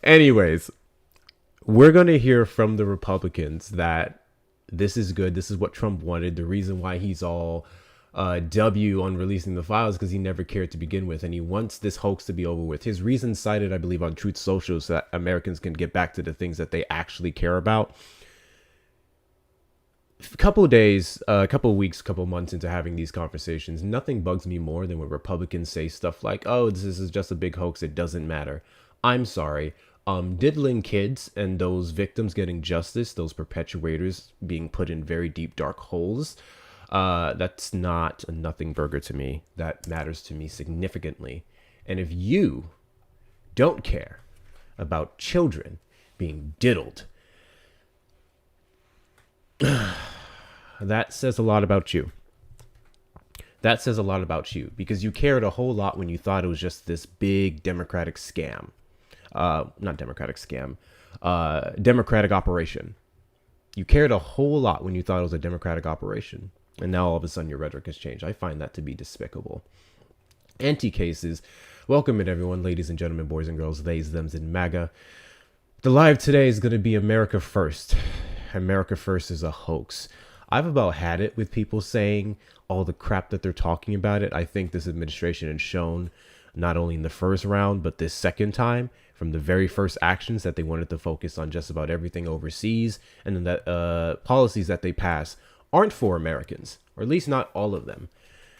Anyways, we're going to hear from the Republicans that this is good. This is what Trump wanted. The reason why he's all W on releasing the files because he never cared to begin with, and he wants this hoax to be over with. His reason cited, I believe, on Truth Social, so that Americans can get back to the things that they actually care about. A couple of days, a couple of weeks, a couple of months into having these conversations, nothing bugs me more than when Republicans say stuff like, "Oh, this is just a big hoax. It doesn't matter." I'm sorry. Diddling kids and those victims getting justice, those perpetuators being put in very deep, dark holes, that's not a nothing burger to me. That matters to me significantly. And if you don't care about children being diddled, that says a lot about you. That says a lot about you because you cared a whole lot when you thought it was just this big Democratic scam. Not Democratic scam, Democratic operation. You cared a whole lot when you thought it was a Democratic operation. And now all of a sudden your rhetoric has changed. I find that to be despicable. Anti-cases. Welcome in everyone, ladies and gentlemen, boys and girls, theys, thems, and MAGA. The live today is going to be America First. America First is a hoax. I've about had it with people saying all the crap that they're talking about it. I think this administration has shown not only in the first round, but this second time from the very first actions that they wanted to focus on just about everything overseas. And then that policies that they pass aren't for Americans, or at least not all of them.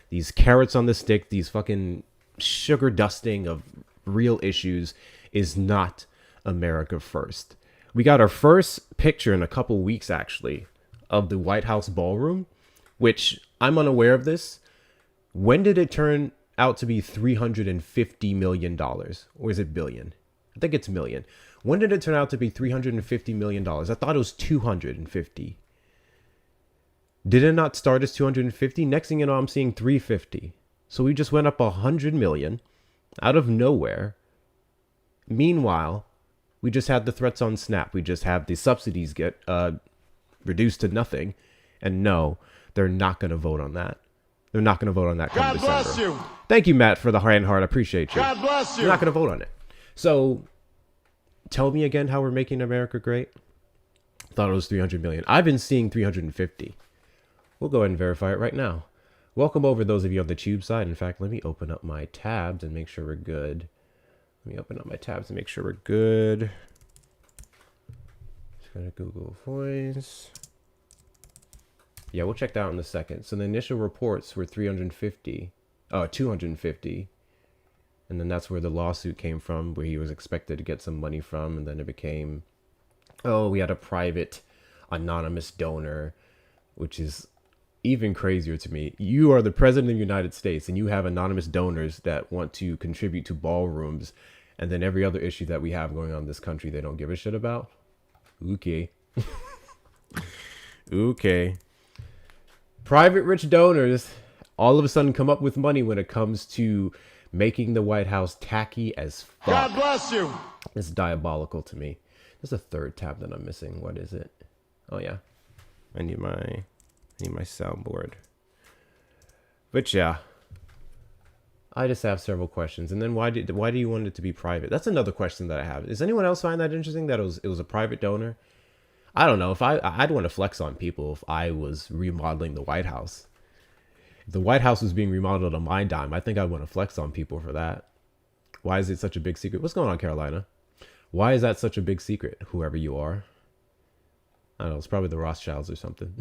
These carrots on the stick, these fucking sugar dusting of real issues is not America First. We got our first picture in a couple weeks, actually, of the White House ballroom, which I'm unaware of this. When did it turn out to be $350 million? Or is it billion? I think it's million. When did it turn out to be $350 million? I thought it was 250. Did it not start as 250? Next thing you know, I'm seeing 350. So we just went up 100 million out of nowhere. Meanwhile, we just had the threats on Snap. We just have the subsidies get reduced to nothing. And no, they're not going to vote on that. They're not going to vote on that come December. God bless you. Thank you, Matt, for the hand heart. I appreciate you. God bless you. You're not going to vote on it. So tell me again how we're making America great. Thought it was 300 million. I've been seeing 350. We'll go ahead and verify it right now. Welcome over those of you on the tube side. In fact, let me open up my tabs and make sure we're good. Let me open up my tabs and make sure we're good. Just go to Google Voice. Yeah, we'll check that out in a second. So the initial reports were 250. And then that's where the lawsuit came from, where he was expected to get some money from. And then it became, oh, we had a private anonymous donor, which is even crazier to me. You are the president of the United States and you have anonymous donors that want to contribute to ballrooms. And then every other issue that we have going on in this country, they don't give a shit about. Okay. Okay. Private rich donors all of a sudden come up with money when it comes to making the White House tacky as fuck. God bless you. It's diabolical to me. There's a third tab that I'm missing. What is it? Oh yeah. I need my soundboard. But yeah. I just have several questions. And then why do you want it to be private? That's another question that I have. Does anyone else find that interesting that it was a private donor? I don't know. If I'd want to flex on people if I was remodeling the White House. If the White House was being remodeled on my dime, I think I'd want to flex on people for that. Why is it such a big secret? What's going on, Carolina? Why is that such a big secret? Whoever you are. I don't know. It's probably the Rothschilds or something.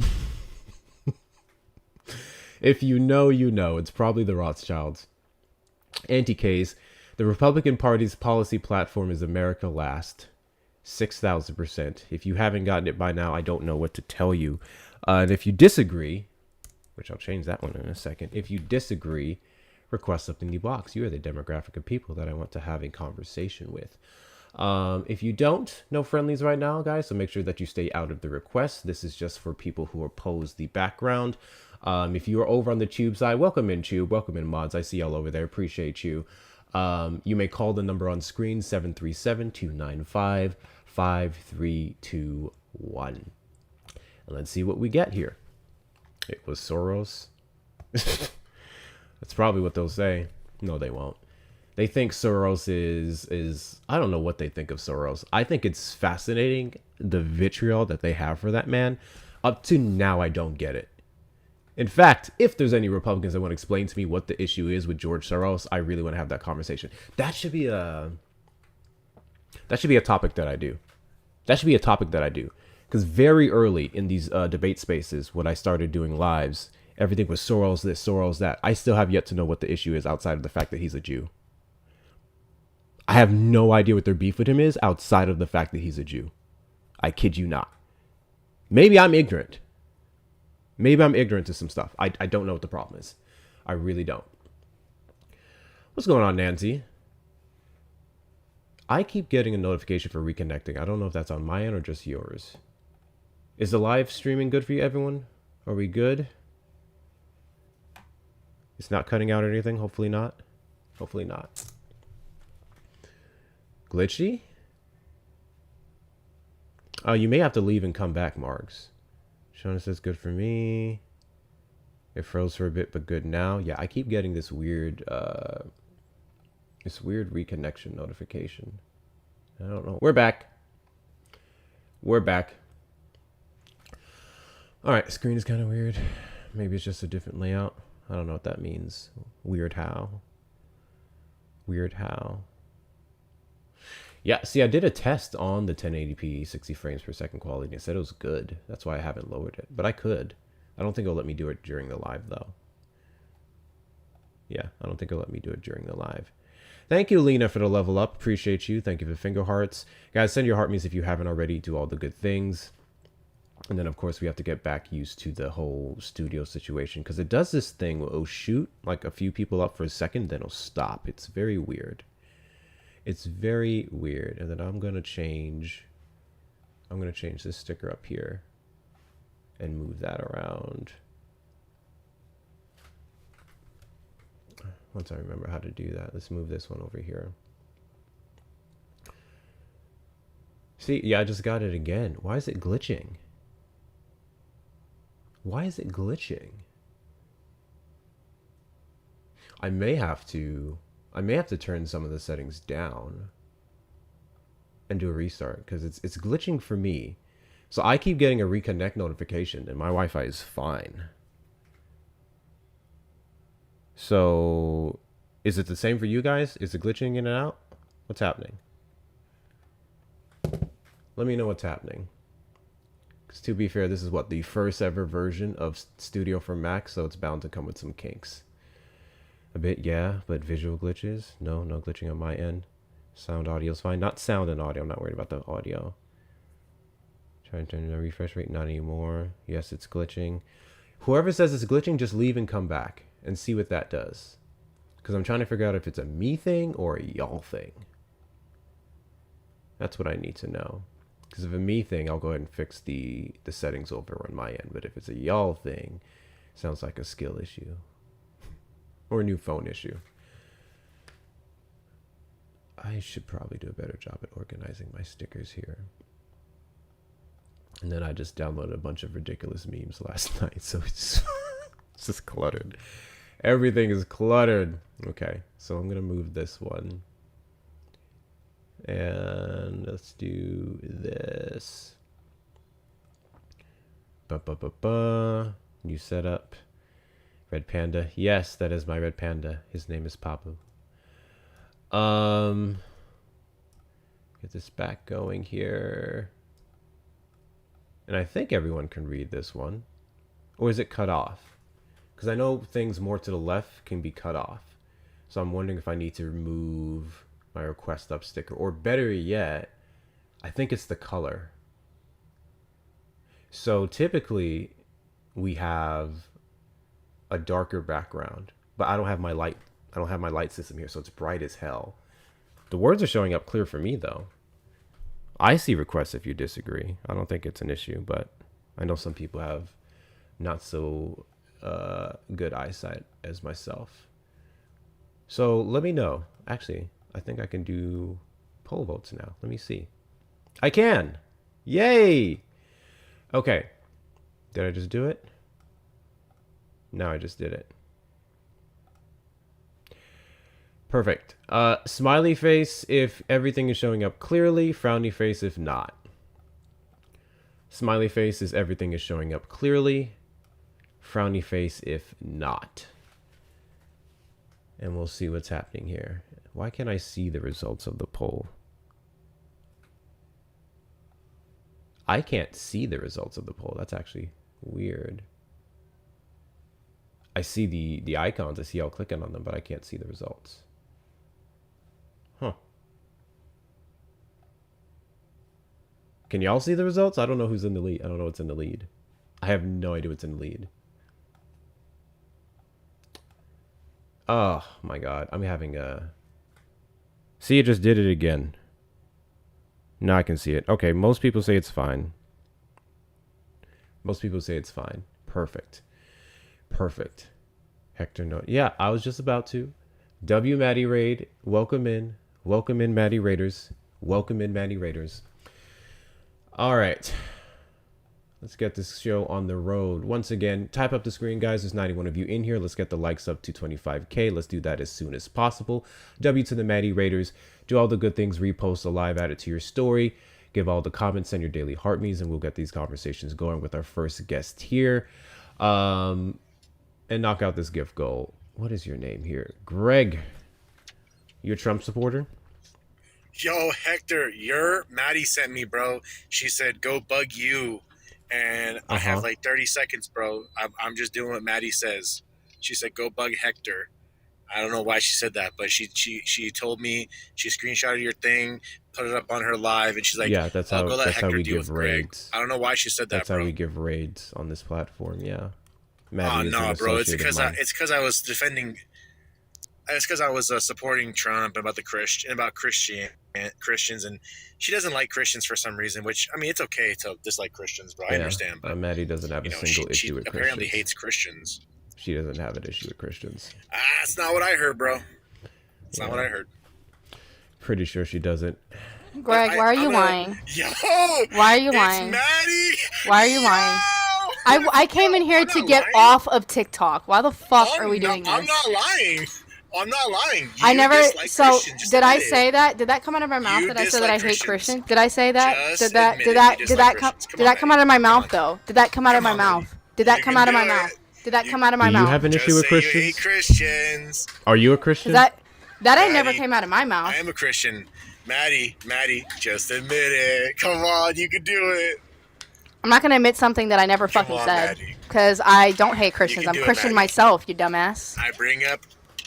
If you know, you know. It's probably the Rothschilds. Anti-case. The Republican Party's policy platform is America Last. 6,000%. If you haven't gotten it by now, I don't know what to tell you. And if you disagree, which I'll change that one in a second. If you disagree, request something in the box. You are the demographic of people that I want to have a conversation with. If you don't, no friendlies right now, guys. So make sure that you stay out of the request. This is just for people who oppose the background. If you are over on the Tube side, welcome in Tube. Welcome in mods. I see y'all over there. Appreciate you. You may call the number on screen, 737-295-5321. And let's see what we get here. It was Soros. That's probably what they'll say. No, they won't. They think Soros is I don't know what they think of Soros. I think it's fascinating the vitriol that they have for that man. Up to now, I don't get it. In fact, if there's any Republicans that want to explain to me what the issue is with George Soros, I really want to have that conversation. That should be a topic that I do. That should be a topic that I do. Because very early in these debate spaces, when I started doing lives, everything was Soros this, Soros that. I still have yet to know what the issue is outside of the fact that he's a Jew. I have no idea what their beef with him is outside of the fact that he's a Jew. I kid you not. Maybe I'm ignorant. Maybe I'm ignorant to some stuff. I don't know what the problem is. I really don't. What's going on, Nancy? I keep getting a notification for reconnecting. I don't know if that's on my end or just yours. Is the live streaming good for you, everyone? Are we good? It's not cutting out or anything? Hopefully not. Hopefully not. Glitchy? You may have to leave and come back, Margs. Shona says good for me. It froze for a bit, but good now. Yeah, I keep getting this weird reconnection notification. I don't know. We're back. We're back. All right, screen is kind of weird. Maybe it's just a different layout. I don't know what that means. Weird how. Weird how. Yeah, see, I did a test on the 1080p 60 frames per second quality and it said it was good. That's why I haven't lowered it. But I could. I don't think it'll let me do it during the live, though. Yeah, I don't think it'll let me do it during the live. Thank you, Lena, for the level up. Appreciate you. Thank you for the finger hearts. Guys, send your heart me's if you haven't already. Do all the good things. And then, of course, we have to get back used to the whole studio situation. Because it does this thing where it'll shoot like a few people up for a second, then it'll stop. It's very weird. It's very weird. And then I'm going to change this sticker up here and move that around. Once I remember how to do that, let's move this one over here. See, yeah, I just got it again. Why is it glitching? Why is it glitching? I may have to turn some of the settings down and do a restart because it's glitching for me. So I keep getting a reconnect notification and my Wi-Fi is fine. So is it the same for you guys? Is it glitching in and out? What's happening? Let me know what's happening. Because to be fair, this is what the first ever version of Studio for Mac, so it's bound to come with some kinks. A bit, yeah, but visual glitches? No glitching on my end. Sound audio is fine. Not sound and audio. I'm not worried about the audio. Trying to turn the refresh rate. Not anymore. Yes, it's glitching. Whoever says it's glitching, just leave and come back and see what that does. Because I'm trying to figure out if it's a me thing or a y'all thing. That's what I need to know. Because if a me thing, I'll go ahead and fix the settings over on my end. But if it's a y'all thing, sounds like a skill issue. Or a new phone issue. I should probably do a better job at organizing my stickers here. And then I just downloaded a bunch of ridiculous memes last night, so it's just cluttered. Everything is cluttered. Okay, so I'm gonna move this one. And let's do this. New setup. Red Panda. Yes, that is my Red Panda. His name is Papu. Get this back going here. And I think everyone can read this one. Or is it cut off? Because I know things more to the left can be cut off. So I'm wondering if I need to remove my request up sticker. Or better yet, I think it's the color. So typically we have a darker background, but I don't have my light system here, so it's bright as hell. The words are showing up clear for me though. I see requests if you disagree. I don't think it's an issue, but I know some people have not so good eyesight as myself. So let me know. Actually, I think I can do poll votes now. Let me see. I can. Yay. Okay. Did I just do it? No, I just did it. Perfect. Smiley face if everything is showing up clearly. Frowny face if not. Smiley face is everything is showing up clearly. Frowny face if not. And we'll see what's happening here. Why can't I see the results of the poll? I can't see the results of the poll. That's actually weird. I see the icons. I see y'all clicking on them, but I can't see the results. Huh. Can y'all see the results? I don't know who's in the lead. I don't know what's in the lead. I have no idea what's in the lead. Oh my god. I'm having a... See, it just did it again. Now I can see it. Okay, most people say it's fine. Most people say it's fine. Perfect. Perfect. Hector, no. Yeah, I was just about to. W Maddie Raid. Welcome in. Welcome in, Maddie Raiders. Welcome in, Maddie Raiders. All right. Let's get this show on the road. Once again, type up the screen, guys. There's 91 of you in here. Let's get the likes up to 25K. Let's do that as soon as possible. W to the Maddie Raiders. Do all the good things. Repost a live, add it to your story. Give all the comments, send your daily heart me's, and we'll get these conversations going with our first guest here. And knock out this gift goal. What is your name here? Greg. You a Trump supporter? Yo, Hector, Maddie sent me, bro. She said, go bug you. And I have like 30 seconds, bro. I'm just doing what Maddie says. She said, go bug Hector. I don't know why she said that, but she told me, she screenshotted your thing, put it up on her live, and she's like, yeah, that's how, go let that's Hector how we deal give with Greg. raids. I don't know why she said that, That's bro. how we give raids on this platform, yeah. Maddie no, bro. It's because I was defending... It's because I was supporting Trump and about Christians, and she doesn't like Christians for some reason. Which, I mean, it's okay to dislike Christians, bro. I understand. But Maddie doesn't have a single issue with Christians. She apparently hates Christians. She doesn't have an issue with Christians. That's not what I heard, bro. That's not what I heard. Pretty sure she doesn't. Greg, why are you lying? Yo, why are you lying? Maddie. Why are you lying? I came in here to get off of TikTok. Why the fuck are we doing this? I'm not lying. I'm not lying. I never. So did I say that? Did that come out of my mouth? Did I say that I hate Christians? Did I say that? Did that come out of my mouth though? Did that come out of my mouth? Did that come out of my mouth? Did that come out of my mouth? Do you have an issue with Christians? You hate Christians. Are you a Christian? That I never came out of my mouth. I am a Christian. Maddie, just admit it. Come on, you can do it. I'm not gonna admit something that I never fucking said because I don't hate Christians. I'm Christian myself, you dumbass.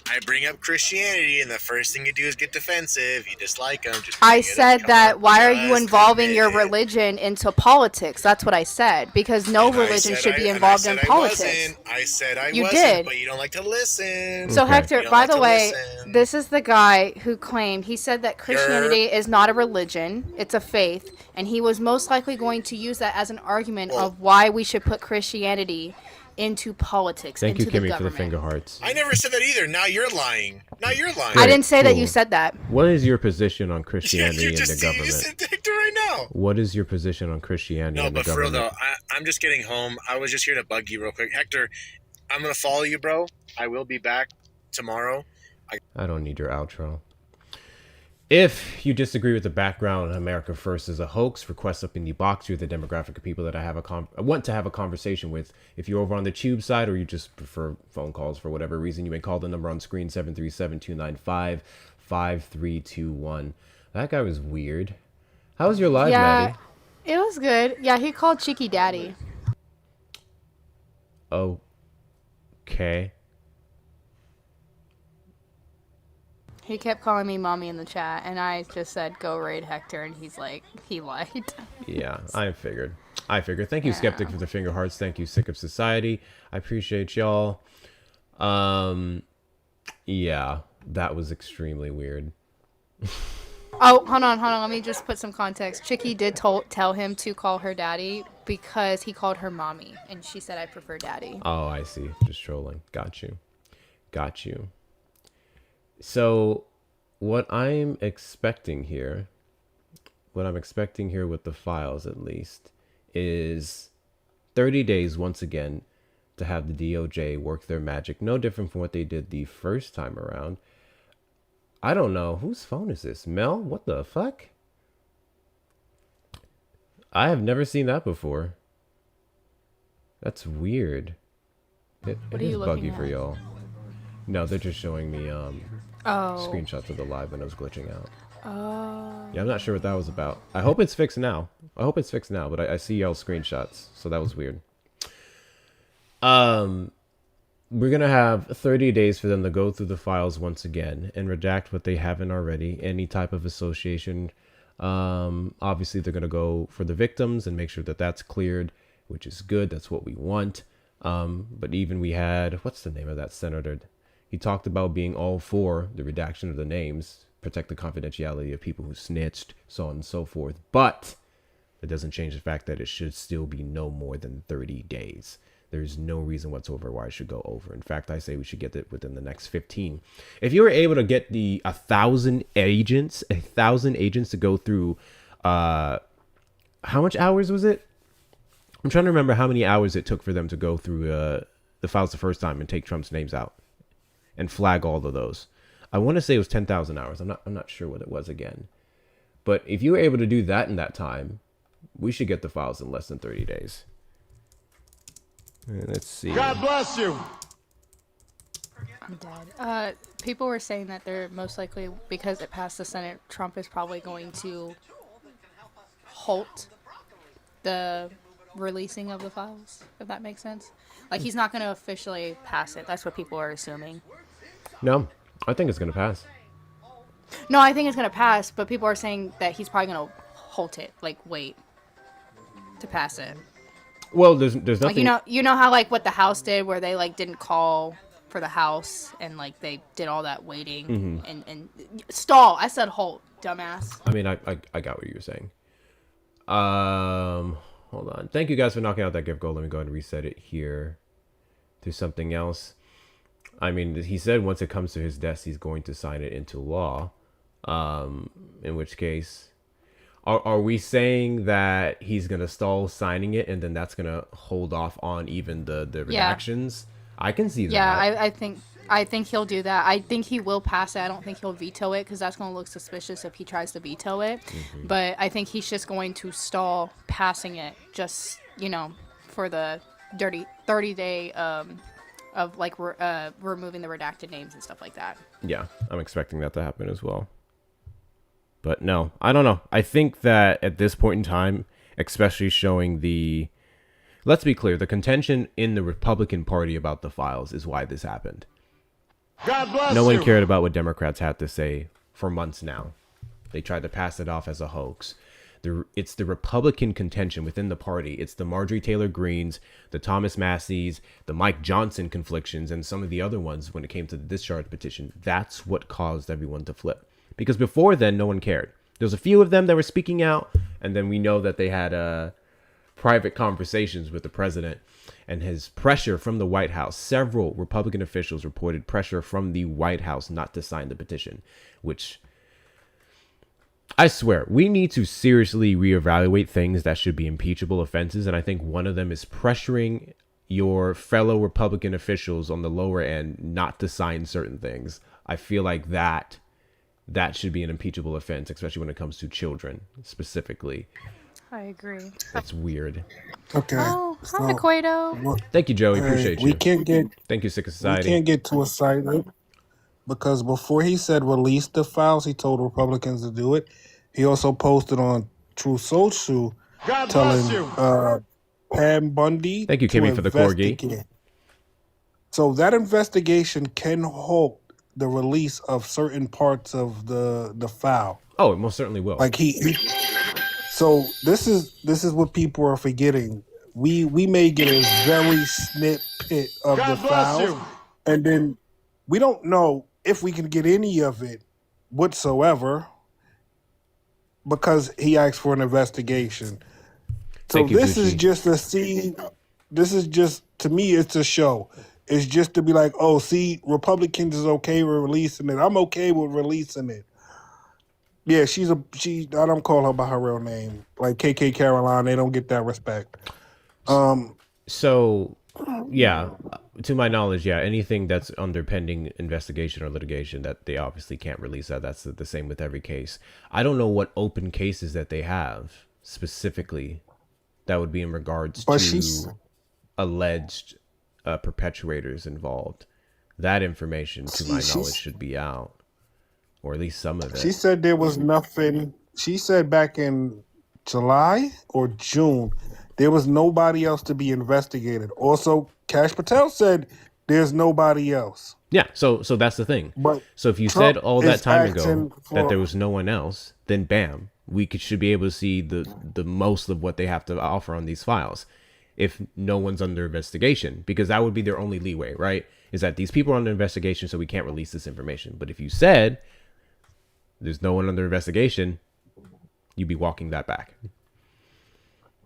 I bring up Christianity, and the first thing you do is get defensive. You dislike them. I said that. Why are you involving your religion into politics? That's what I said. Because no religion should be involved in politics. I said I wasn't. You did, but you don't like to listen. So Hector, by the way, this is the guy who claimed. He said that Christianity is not a religion; it's a faith, and he was most likely going to use that as an argument of why we should put Christianity into politics. Thank you, Kimmy, for the finger hearts. I never said that either. Now you're lying. I didn't say that you said that. What is your position on Christianity in the government? You said Hector right now. What is your position on Christianity in the government? No, but for real though, I'm just getting home. I was just here to bug you real quick. Hector, I'm going to follow you, bro. I will be back tomorrow. I don't need your outro. If you disagree with the background, America First is a hoax, request up in the box. You're the demographic of people that I want to have a conversation with. If you're over on the tube side or you just prefer phone calls for whatever reason, you may call the number on screen, 737-295-5321. That guy was weird. How was your live, Maddie? It was good. Yeah, he called Cheeky Daddy. Okay. He kept calling me mommy in the chat, and I just said, go raid Hector, and he's like, he lied. Yeah, I figured. Thank you, Skeptic, for the finger hearts. Thank you, Sick of Society. I appreciate y'all. Yeah, that was extremely weird. Oh, hold on. Let me just put some context. Chicky did tell him to call her daddy because he called her mommy, and she said, I prefer daddy. Oh, I see. Just trolling. Got you. So what I'm expecting here with the files at least, is 30 days once again to have the DOJ work their magic, no different from what they did the first time around, I don't know. Whose phone is this? Mel? What the fuck? I have never seen that before. That's weird. It are is you looking buggy for at? y'all. No, they're just showing me Oh. screenshots of the live when it was glitching out. Oh. Yeah, I'm not sure what that was about. I hope it's fixed now. But I see y'all screenshots, so that was weird. We're gonna have 30 days for them to go through the files once again and redact what they haven't already. Any type of association. Obviously, they're gonna go for the victims and make sure that that's cleared, which is good. That's what we want. But even we had, what's the name of that senator? He talked about being all for the redaction of the names, protect the confidentiality of people who snitched, so on and so forth. But it doesn't change the fact that it should still be no more than 30 days. There's no reason whatsoever why it should go over. In fact, I say we should get it within the next 15. If you were able to get the 1,000 agents to go through, how much hours was it? I'm trying to remember how many hours it took for them to go through the files the first time and take Trump's names out and flag all of those. I want to say it was 10,000 hours. I'm not sure what it was again. But if you were able to do that in that time, we should get the files in less than 30 days. Let's see. God bless you. I'm dead. People were saying that they're most likely, because it passed the Senate, Trump is probably going to halt the releasing of the files, if that makes sense. Like, he's not going to officially pass it. That's what people are assuming. No, I think it's going to pass. No, I think it's going to pass, but people are saying that he's probably going to halt it, like, wait to pass it. Well, there's nothing. Like, you know how, like, what the House did, where they, like, didn't call for the House, and, like, they did all that waiting and stall. I said halt, dumbass. I mean, I got what you were saying. Hold on. Thank you guys for knocking out that gift goal. Let me go ahead and reset it here to something else. I mean, he said once it comes to his desk, he's going to sign it into law. In which case, are we saying that he's going to stall signing it and then that's going to hold off on even the redactions? I can see that. Yeah, I think he'll do that. I think he will pass it. I don't think he'll veto it, because that's going to look suspicious if he tries to veto it. But I think he's just going to stall passing it, just, for the 30-day of, like, removing the redacted names and stuff like that. Yeah, I'm expecting that to happen as well. But no, I don't know. I think that at this point in time, especially showing the, let's be clear, the contention in the Republican Party about the files is why this happened. God bless No one you. cared about what Democrats had to say for months now. They tried to pass it off as a hoax. It's the Republican contention within the party. It's the Marjorie Taylor Greenes, the Thomas Masseys, the Mike Johnson conflictions, and some of the other ones when it came to the discharge petition. That's what caused everyone to flip. Because before then, no one cared. There was a few of them that were speaking out, and then we know that they had private conversations with the president and his pressure from the White House. Several Republican officials reported pressure from the White House not to sign the petition, which I swear, we need to seriously reevaluate things that should be impeachable offenses. And I think one of them is pressuring your fellow Republican officials on the lower end not to sign certain things. I feel like that should be an impeachable offense, especially when it comes to children specifically. I agree. That's weird. Okay. Oh, hi, Cueto. Thank you, Joey. Appreciate you. Thank you, Sick We Society. can't get too excited because before he said release the files, he told Republicans to do it. He also posted on True Social God telling bless you. Pam Bundy Thank you, Kimmy, for the corgi. investigate. So that investigation can halt the release of certain parts of the file. Oh, it most certainly will. Like so this is what people are forgetting. We may get a very snippet of God the bless files, you. and then we don't know if we can get any of it whatsoever because he asked for an investigation. So Thank you, this is Gucci. just a scene. This is just, to me, it's a show. It's just to be like, oh, see, Republicans is okay with releasing it. I'm okay with releasing it. Yeah, I don't call her by her real name. Like KK Caroline, they don't get that respect. So Yeah, to my knowledge, yeah, anything that's under pending investigation or litigation that they obviously can't release that. That's the same with every case. I don't know what open cases that they have specifically that would be in regards But she's to alleged perpetuators involved. That information, to she my knowledge, she's should be out, or at least some of she it. said there was nothing. She said back in July or June there was nobody else to be investigated. Also, Cash Patel said there's nobody else. Yeah, so that's the thing. But So if you said Trump all that is time ago asking that there for. was no one else, then bam, should be able to see the most of what they have to offer on these files. If no one's under investigation, because that would be their only leeway, right? Is that these people are under investigation, so we can't release this information. But if you said there's no one under investigation, you'd be walking that back.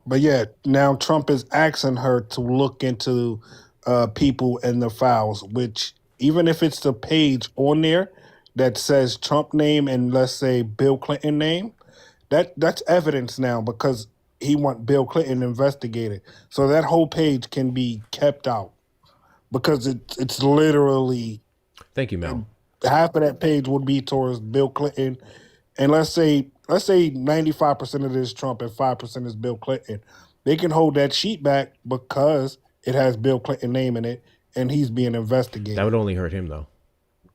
But yeah, now Trump is asking her to look into people and the files, which even if it's the page on there that says Trump name and let's say Bill Clinton name, that's evidence now because he want Bill Clinton investigated. So that whole page can be kept out because it's literally Thank you, Mel. half of that page would be towards Bill Clinton, and let's say 95% of this is Trump and 5% is Bill Clinton. They can hold that sheet back because it has Bill Clinton name in it, and he's being That would investigated. only hurt him though.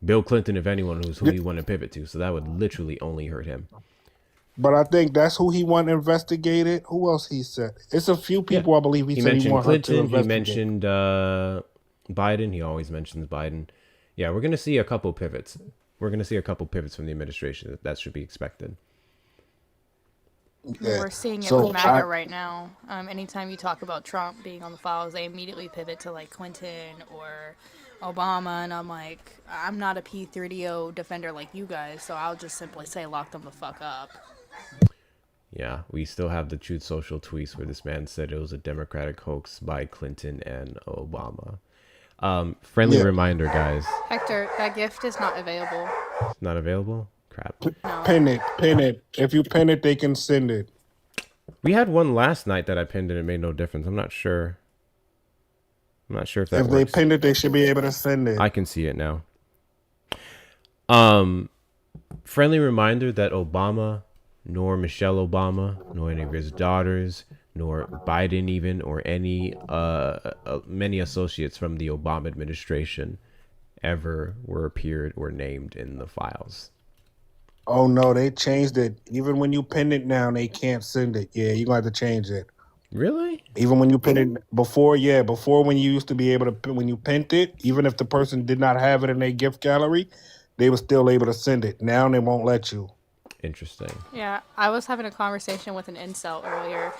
Bill Clinton, if anyone, who's who you want to pivot to. So that would literally only hurt him. But I think that's who he want investigated. Who else he said? It's a few Yeah. people I believe he He said he mentioned want her to Clinton. He investigate. mentioned Biden. He always mentions Biden. Yeah, we're going to see a couple pivots. We're going to see a couple pivots from the administration. That should be expected. I mean, Yeah. we're seeing it with So MAGA right now. Anytime you talk about Trump being on the files, they immediately pivot to like Clinton or Obama, and I'm like, I'm not a P30O defender like you guys, so I'll just simply say lock them the fuck up. Yeah, we still have the Truth Social tweets where this man said it was a Democratic hoax by Clinton and Obama. Friendly yeah, reminder, guys. Hector, that gift is not available. It's not available. Crap. No. pin it. If you pin it, they can send it. We had one last night that I pinned and it made no difference. I'm not sure. I'm not sure if that If they works. pinned it, they should be able to send it. I can see it now. Friendly reminder that Obama, nor Michelle Obama, nor any of his daughters, nor Biden even, or any many associates from the Obama administration ever were appeared or named in the files. Oh no, they changed it. Even when you pin it now, they can't send it. Yeah, you're gonna have to change it. Really? Even when you pin it before, yeah, before when you used to be able to when you pinned it, even if the person did not have it in their gift gallery, they were still able to send it. Now they won't let you. Interesting. Yeah, I was having a conversation with an incel earlier,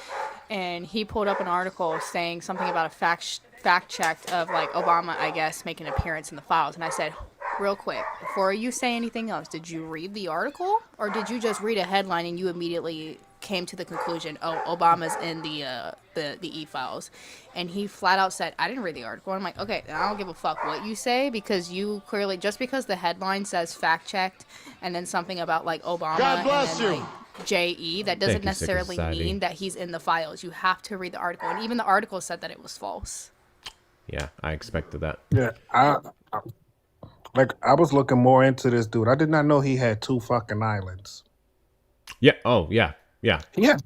and he pulled up an article saying something about a fact check of like Obama, I guess, making an appearance in the files. And I said, real quick, before you say anything else, did you read the article, or did you just read a headline and you immediately came to the conclusion, oh, Obama's in the e-files? And he flat out said, I didn't read the article. I'm like, okay, I don't give a fuck what you say, because you clearly, just because the headline says fact checked and then something about like Obama God and bless then you. like JE, that doesn't Thank you, Secret necessarily Society. mean that he's in the files. You have to read the article, and even the article said that it was false. Yeah, I expected that. Yeah, I was looking more into this dude. I did not know he had 2 fucking islands. Yeah. Oh, yeah. Yeah. Yeah,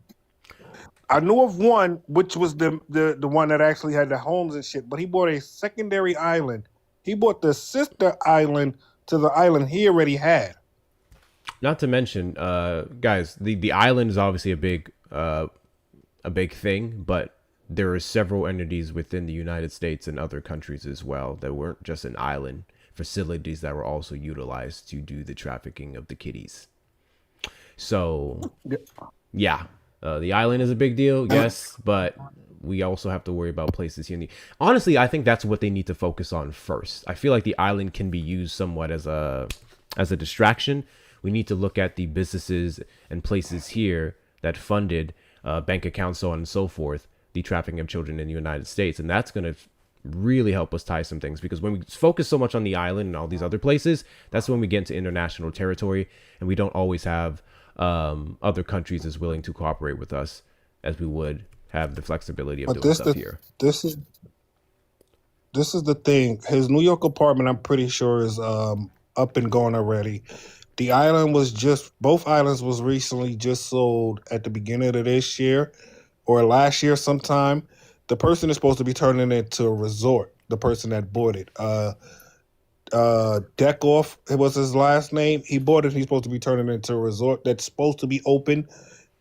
I knew of one, which was the one that actually had the homes and shit. But he bought a secondary island. He bought the sister island to the island he already had. Not to mention, guys, the island is obviously a big thing, but there are several entities within the United States and other countries as well that weren't just an island, facilities that were also utilized to do the trafficking of the kitties. So, yeah, the island is a big deal, yes, but we also have to worry about places here. Honestly, I think that's what they need to focus on first. I feel like the island can be used somewhat as a distraction. We need to look at the businesses and places here that funded bank accounts, so on and so forth, the trafficking of children in the United States. And that's going to really help us tie some things, because when we focus so much on the island and all these other places, that's when we get into international territory, and we don't always have other countries as willing to cooperate with us as we would have the flexibility of But doing stuff here. this is This is the thing. His New York apartment, I'm pretty sure, is up and going already. The island was just both islands was recently just sold at the beginning of this year or last year sometime. The person is supposed to be turning it into a resort. The person that bought it, Deckoff, it was his last name. He bought it. He's supposed to be turning it into a resort that's supposed to be open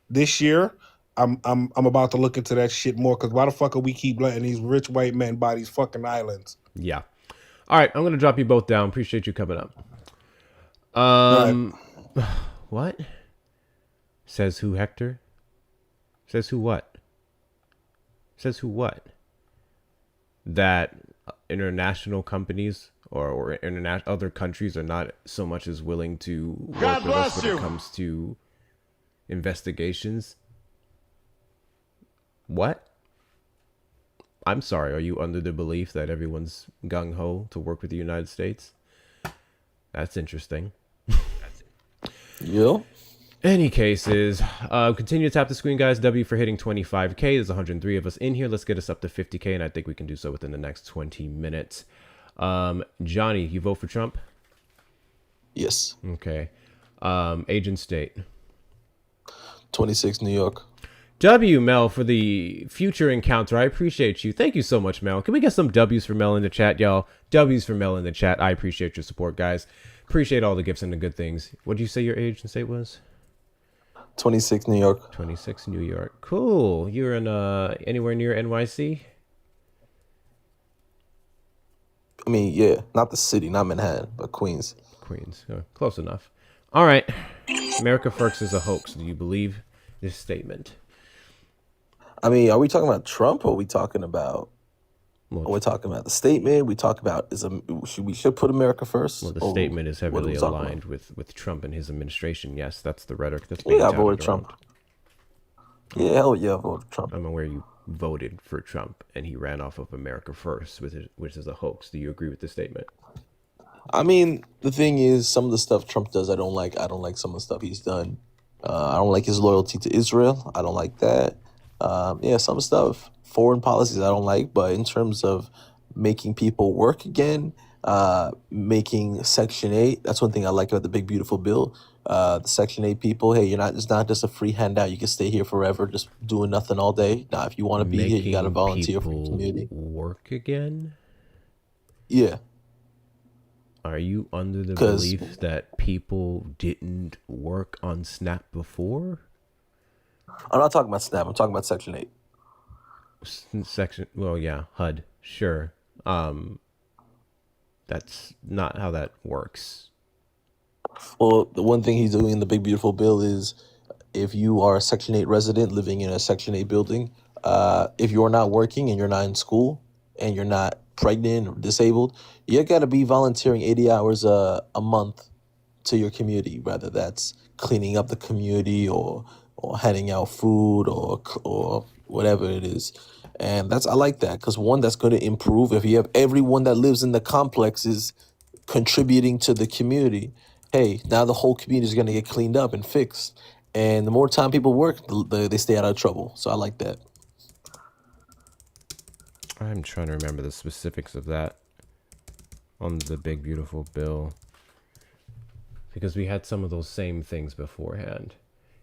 this year. I'm about to look into that shit more because why the fuck are we keep letting these rich white men buy these fucking islands? Yeah. All right, I'm gonna drop you both down. Appreciate you coming up. Right. What? Says who, Hector? Says who what? Says who what? That international companies or international other countries are not so much as willing to work with us when it comes to investigations. What? I'm sorry, are you under the belief that everyone's gung-ho to work with the United States? That's interesting. Yeah. Any cases, continue to tap the screen, guys. W for hitting 25K. There's 103 of us in here. Let's get us up to 50K, and I think we can do so within the next 20 minutes. Johnny, you vote for Trump? Yes. Okay. Agent State. 26 New York. W, Mel, for the future encounter. I appreciate you. Thank you so much, Mel. Can we get some W's for Mel in the chat, y'all? W's for Mel in the chat. I appreciate your support, guys. Appreciate all the gifts and the good things. What did you say your agent state was? 26 New York. 26 New York. Cool. You're in anywhere near NYC? I mean, yeah, not the city, not Manhattan, but Queens. Queens. Close enough. All right. America First is a hoax. Do you believe this statement? I mean, are we talking about Trump or are we talking about we're talking about the statement? We talk about we should put America first. Well, the statement is heavily aligned with Trump and his administration. Yes, that's the rhetoric that's being touted I voted Trump. Yeah, hell yeah, I voted Trump. I'm aware you voted for Trump and he ran off of America First, which is a hoax. Do you agree with the statement? I mean, the thing is, some of the stuff Trump does, I don't like. I don't like some of the stuff he's done. I don't like his loyalty to Israel. I don't like that. Yeah, some stuff, foreign policies I don't like, but in terms of making people work again, making Section 8, that's one thing I like about the big beautiful bill. The Section 8 people, hey, it's not just a free handout. You can stay here forever just doing nothing all day. Now, if you want to be here, you got to volunteer for the community. Work again? Yeah. Are you under the belief that people didn't work on SNAP before? I'm not talking about SNAP. I'm talking about Section 8. Well, yeah, HUD, sure. That's not how that works. Well, the one thing he's doing in the big beautiful bill is if you are a Section 8 resident living in a Section 8 building, if you're not working and you're not in school and you're not pregnant or disabled, you got to be volunteering 80 hours a month to your community, whether that's cleaning up the community or handing out food or whatever it is. And I like that because one, that's going to improve if you have everyone that lives in the complexes contributing to the community. Hey, now the whole community is going to get cleaned up and fixed. And the more time people work, they stay out of trouble. So I like that. I'm trying to remember the specifics of that on the big beautiful bill, because we had some of those same things beforehand.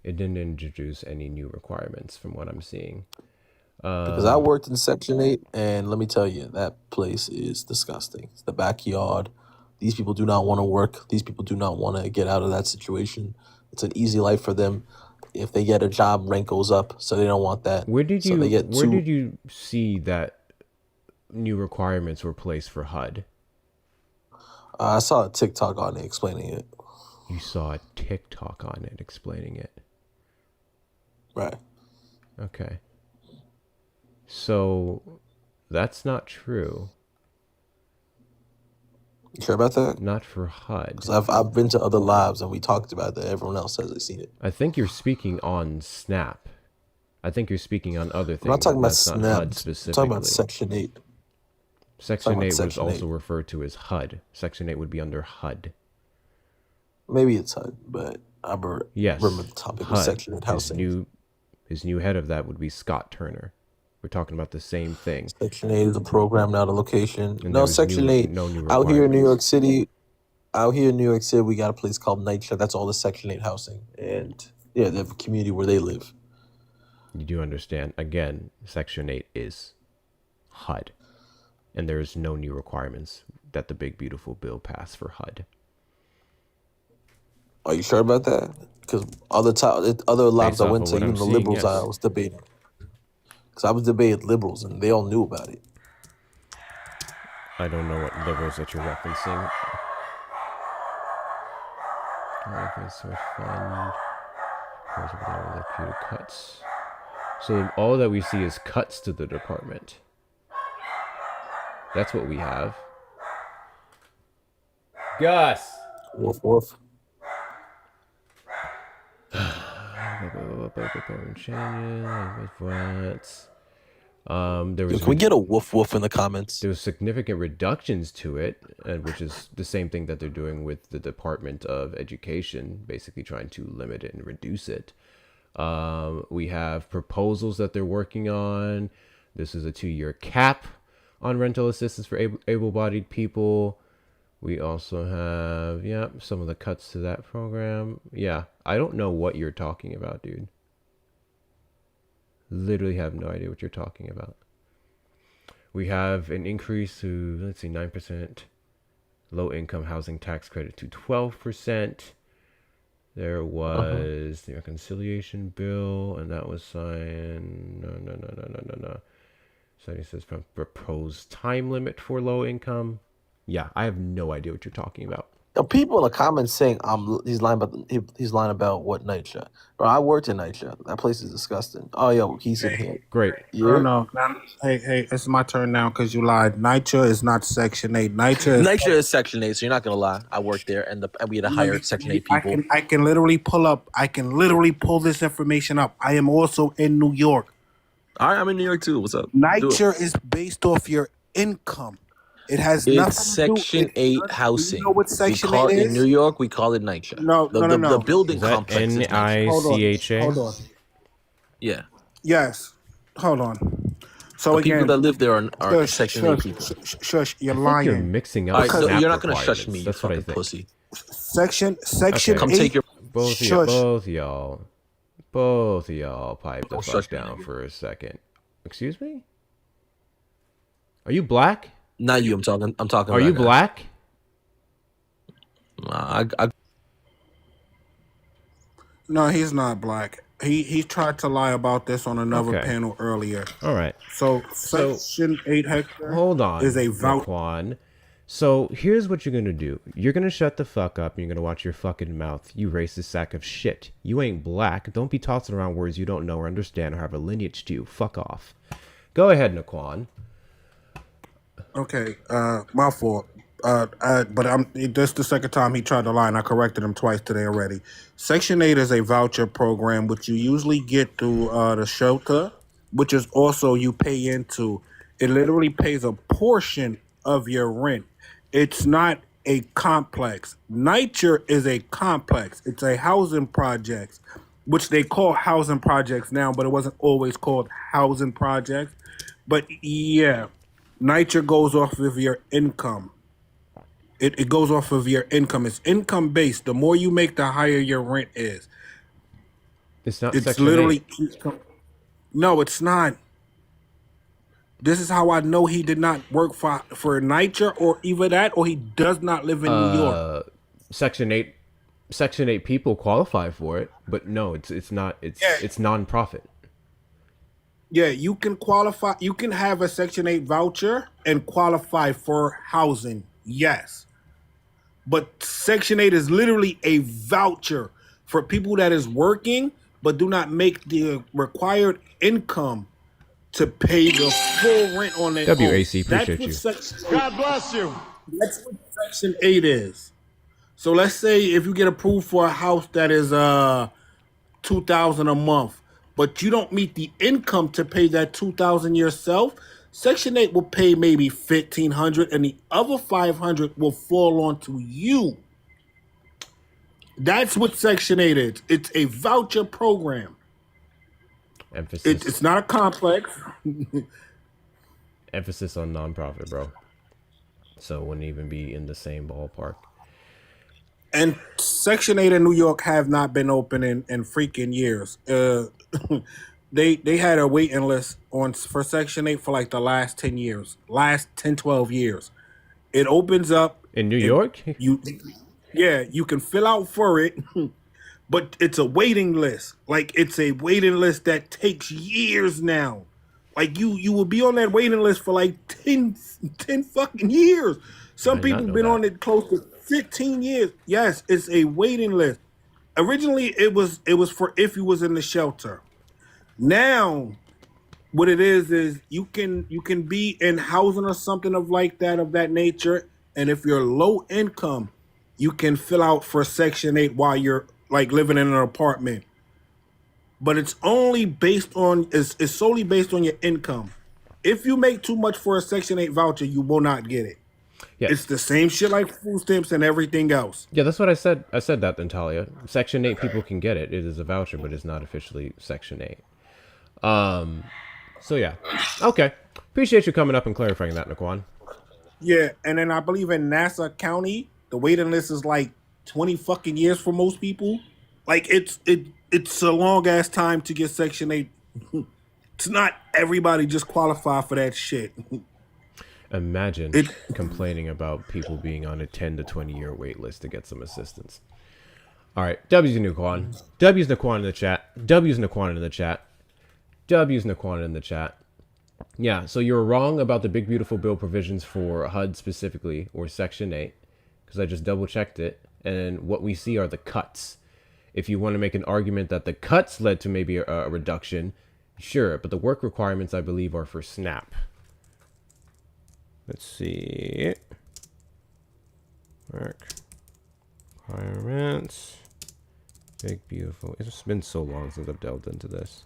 It didn't introduce any new requirements from what I'm seeing. Because I worked in Section 8, and let me tell you, that place is disgusting. It's the backyard. These people do not want to work. These people do not want to get out of that situation. It's an easy life for them. If they get a job, rank goes up, so they don't want that. Where did you see that new requirements were placed for HUD? I saw a TikTok on it explaining it. You saw a TikTok on it explaining it. Right. Okay. So that's not true. You sure about that? Not for HUD. Because I've been to other lives and we talked about that. Everyone else says they've seen it. I think you're speaking on SNAP. I think you're speaking on other things. I'm not talking about SNAP. I'm talking about Section 8. Section 8 was also referred to as HUD. Section 8 would be under HUD. Maybe it's HUD, but I remember the topic HUD. of Section 8 housing. His new head of that would be Scott Turner, We're talking about the same thing. Section 8 is a program, not a location. And No, there was Section 8. no new Out here in New York requirements. City, we got a place called Nightshade. That's all the Section 8 housing. And yeah, they have a community where they live. You do understand, again, Section 8 is HUD. And there is no new requirements that the big, beautiful bill passed for HUD. Are you sure about that? Because other labs Based I off went of to, what even I'm the seeing, liberals, I yes. was debating. Because I was debating liberals, and they all knew about it. I don't know what liberals that you're referencing. Source fund. Cuts. So all that we see is cuts to the department. That's what we have. Gus! Woof, woof. There was Can we get a woof woof in the comments? There was significant reductions to it, which is the same thing that they're doing with the Department of Education, basically trying to limit it and reduce it. We have proposals that they're working on. This is a 2-year cap on rental assistance for able-bodied people. We also have, some of the cuts to that program. Yeah, I don't know what you're talking about, dude. Literally have no idea what you're talking about. We have an increase to, 9% low-income housing tax credit to 12%. There was the reconciliation bill, and that was signed. No. So it says proposed time limit for low income. Yeah, I have no idea what you're talking about. The people in the comments saying he's lying about what Nightshade. Bro, I worked in Nightshade. That place is disgusting. Oh, yo, he's in here. Great. Yeah. No. Hey, it's my turn now because you lied. Nitro is not Section 8. Nitshade is Section 8, so you're not gonna lie. I worked there, and we had to hire Section 8 people. I can literally pull this information up. I am also in New York. All right, I'm in New York too. What's up? Nitro is based off your income. It has nothing It's to do. Section 8 housing. You know what Section 8 In is? New York, we call it Nightshade. No. The building Is that complex is Nightshade. NICHA? Hold on. Yeah. Yes. Hold on. So The again, people that live there are Section 8 people. Shush, you're I think lying. you're mixing up. All right, so SNAP you're not gonna shush requirements. me, you That's what I fucking think. pussy. Section Okay. Come 8. take your Both of y'all pipe the Don't fuck shush me, down nigga. for a second. Excuse me? Are you black? Not you. I'm talking. Are you about black? I No, he's not black. He tried to lie about this on another Okay. panel earlier. All right. So Section 8 Hector Hold on. is a voucher. Raquan. So here's what you're gonna do. You're gonna shut the fuck up and you're gonna watch your fucking mouth. You racist sack of shit. You ain't black. Don't be tossing around words you don't know or understand or have a lineage to. Fuck off. Go ahead, Naquan. Okay, my fault. But this the second time he tried to lie, and I corrected him twice today already. Section 8 is a voucher program, which you usually get through the shelter, which is also you pay into. It literally pays a portion of your rent. It's not a complex. Niger is a complex. It's a housing project, which they call housing projects now, but it wasn't always called housing projects. But yeah, Niger goes off of your income. It goes off of your income. It's income based. The more you make, the higher your rent is. It's not It's Section literally 8. No, it's not. This is how I know he did not work for Niger or either that, or he does not live in New York. Section 8 people qualify for it, but no, it's not. It's non-profit. Yeah, you can qualify. You can have a Section 8 voucher and qualify for housing. Yes. But Section 8 is literally a voucher for people that is working but do not make the required income to pay the full rent on their WAC, own. appreciate you. God bless you. That's what Section 8 is. So let's say if you get approved for a house that is $2,000 a month, but you don't meet the income to pay that $2,000 yourself, Section 8 will pay maybe $1,500, and the other $500 will fall onto you. That's what Section 8 is. It's a voucher program. Emphasis. It's not a complex. Emphasis on nonprofit, bro. So it wouldn't even be in the same ballpark. And Section 8 in New York have not been open in freaking years. They had a waiting list for Section 8 for like the last 10 years. Last 10, 12 years. It opens up In New and York? you can fill out for it, but it's a waiting list. Like it's a waiting list that takes years now. Like you will be on that waiting list for like 10 fucking years. Some I did not people know been that. on it close to 15 years. Yes, it's a waiting list. Originally it was for if you was in the shelter. Now what it is you can be in housing or something of that nature, and if you're low income, you can fill out for Section 8 while you're like living in an apartment. But it's only based on it's solely based on your income. If you make too much for a Section 8 voucher, you will not get it. Yeah. It's the same shit like food stamps and everything else. Yeah, that's what I said. I said that, Natalia. Section 8 people can get it. It is a voucher, but it's not officially Section 8. So yeah. Okay. Appreciate you coming up and clarifying that, Naquan. Yeah, and then I believe in Nassau County, the waiting list is like 20 fucking years for most people. Like it's a long ass time to get Section 8. It's not everybody just qualify for that shit. Imagine complaining about people being on a 10 to 20 year wait list to get some assistance. All right. W's Naquan. W's Naquan in the chat. W's Naquan in the chat. W's Naquan in the chat. Yeah, so you're wrong about the big beautiful bill provisions for HUD specifically, or Section 8, because I just double checked it, and what we see are the cuts. If you want to make an argument that the cuts led to maybe a reduction, sure, but the work requirements, I believe, are for SNAP. Let's see. Work requirements. Big beautiful. It's been so long since I've delved into this.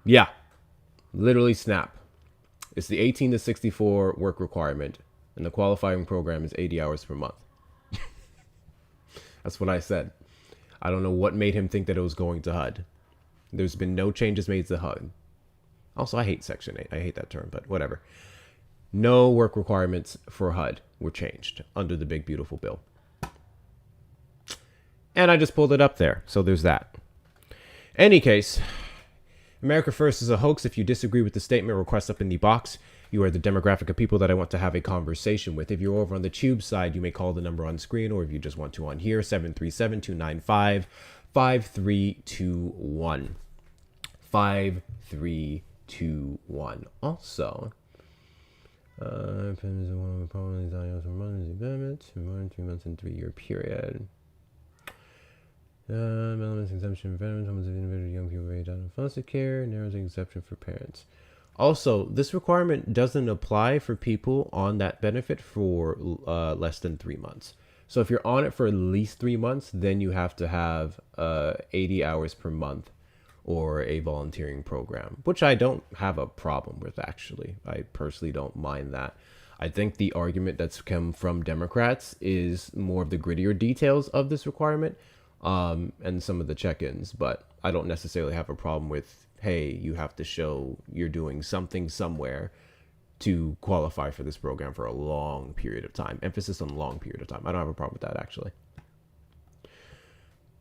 Yeah, literally SNAP. It's the 18 to 64 work requirement, and the qualifying program is 80 hours per month. That's what I said. I don't know what made him think that it was going to HUD. There's been no changes made to HUD. Also, I hate Section 8. I hate that term, but whatever. No work requirements for HUD were changed under the big beautiful bill. And I just pulled it up there, so there's that. Any case, America First is a hoax. If you disagree with the statement, request up in the box. You are the demographic of people that I want to have a conversation with. If you're over on the tube side, you may call the number on screen, or if you just want to on here, 737-295-5321. 5321. Also, 2 months and 3 year period. Elements exemption for veterans, homeless individuals, young people raised out of foster care, narrows the exception for parents. Also, this requirement doesn't apply for people on that benefit for less than 3 months. So if you're on it for at least 3 months, then you have to have 80 hours per month or a volunteering program, which I don't have a problem with, actually. I personally don't mind that. I think the argument that's come from Democrats is more of the grittier details of this requirement. And some of the check-ins, but I don't necessarily have a problem with, hey, you have to show you're doing something somewhere to qualify for this program for a long period of time. Emphasis on long period of time. I don't have a problem with that, actually.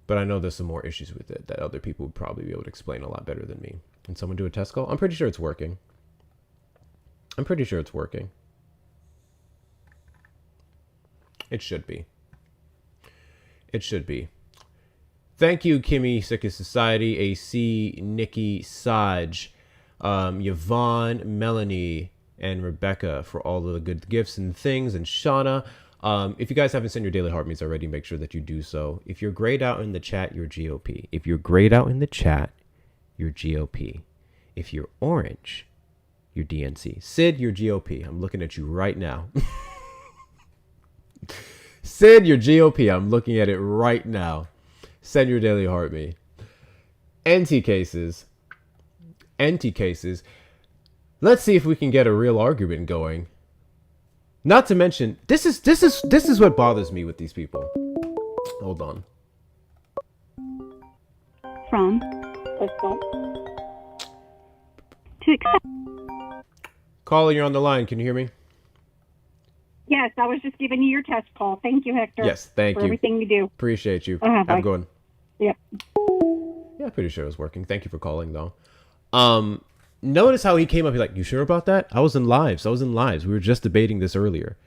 But I know there's some more issues with it that other people would probably be able to explain a lot better than me. Can someone do a test call? I'm pretty sure it's working. I'm pretty sure it's working. It should be. It should be. Thank you, Kimmy, Sickest Society, AC, Nikki, Saj, Yvonne, Melanie, and Rebecca for all of the good gifts and things, and Shauna. If you guys haven't sent your daily heart meets already, make sure that you do so. If you're grayed out in the chat, you're GOP. If you're grayed out in the chat, you're GOP. If you're orange, you're DNC. Sid, you're GOP. I'm looking at you right now. Sid, you're GOP. I'm looking at it right now. Send your daily heart me. NT cases. Let's see if we can get a real argument going. Not to mention, this is what bothers me with these people. Hold on. from to accept. Caller, you're on the line. Can you hear me? Yes, I was just giving you your test call. Thank you, Hector. Yes, thank for you. everything you do. Appreciate you. Bye. Have a good one. Yep. Yeah, pretty sure it was working. Thank you for calling, though. Notice how he came up. He's like, "You sure about that? I was in lives. We were just debating this earlier.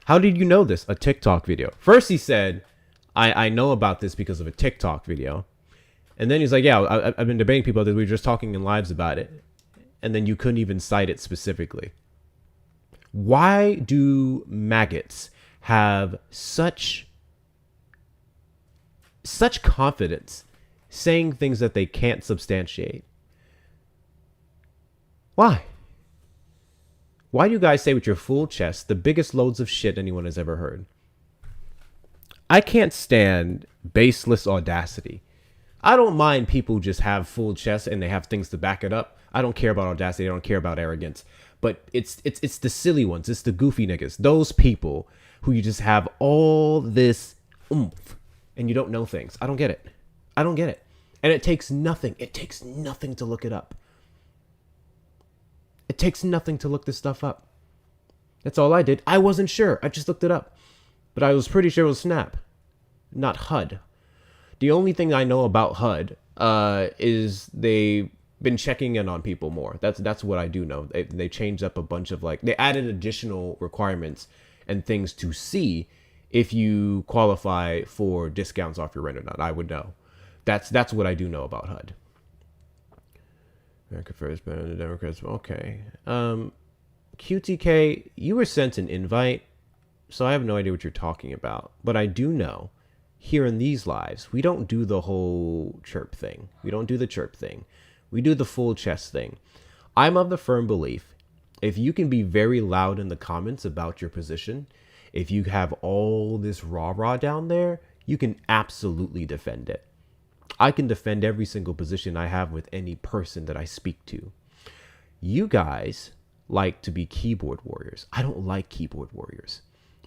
How did you know this? A TikTok video." First, he said, I know about this because of a TikTok video. And then he's like, "Yeah, I've been debating people that we were just talking in lives about it." And then you couldn't even cite it specifically. Why do maggots have such confidence saying things that they can't substantiate? Why? Why do you guys say with your full chest the biggest loads of shit anyone has ever heard? I can't stand baseless audacity. I don't mind people just have full chests and they have things to back it up. I don't care about audacity. I don't care about arrogance. But it's the silly ones. It's the goofy niggas. Those people who you just have all this oomph and you don't know things. I don't get it. I don't get it. And it takes nothing. It takes nothing to look it up. It takes nothing to look this stuff up. That's all I did. I wasn't sure. I just looked it up. But I was pretty sure it was Snap, not HUD. The only thing I know about HUD is they've been checking in on people more. That's what I do know. They changed up a bunch of they added additional requirements and things to see if you qualify for discounts off your rent or not. I would know. That's what I do know about HUD. America First better than the Democrats. Okay. QTK, you were sent an invite, so I have no idea what you're talking about. But I do know, here in these lives, we don't do the whole chirp thing. We don't do the chirp thing. We do the full chest thing. I'm of the firm belief, if you can be very loud in the comments about your position, if you have all this rah-rah down there, you can absolutely defend it. I can defend every single position I have with any person that I speak to. You guys like to be keyboard warriors. I don't like keyboard warriors.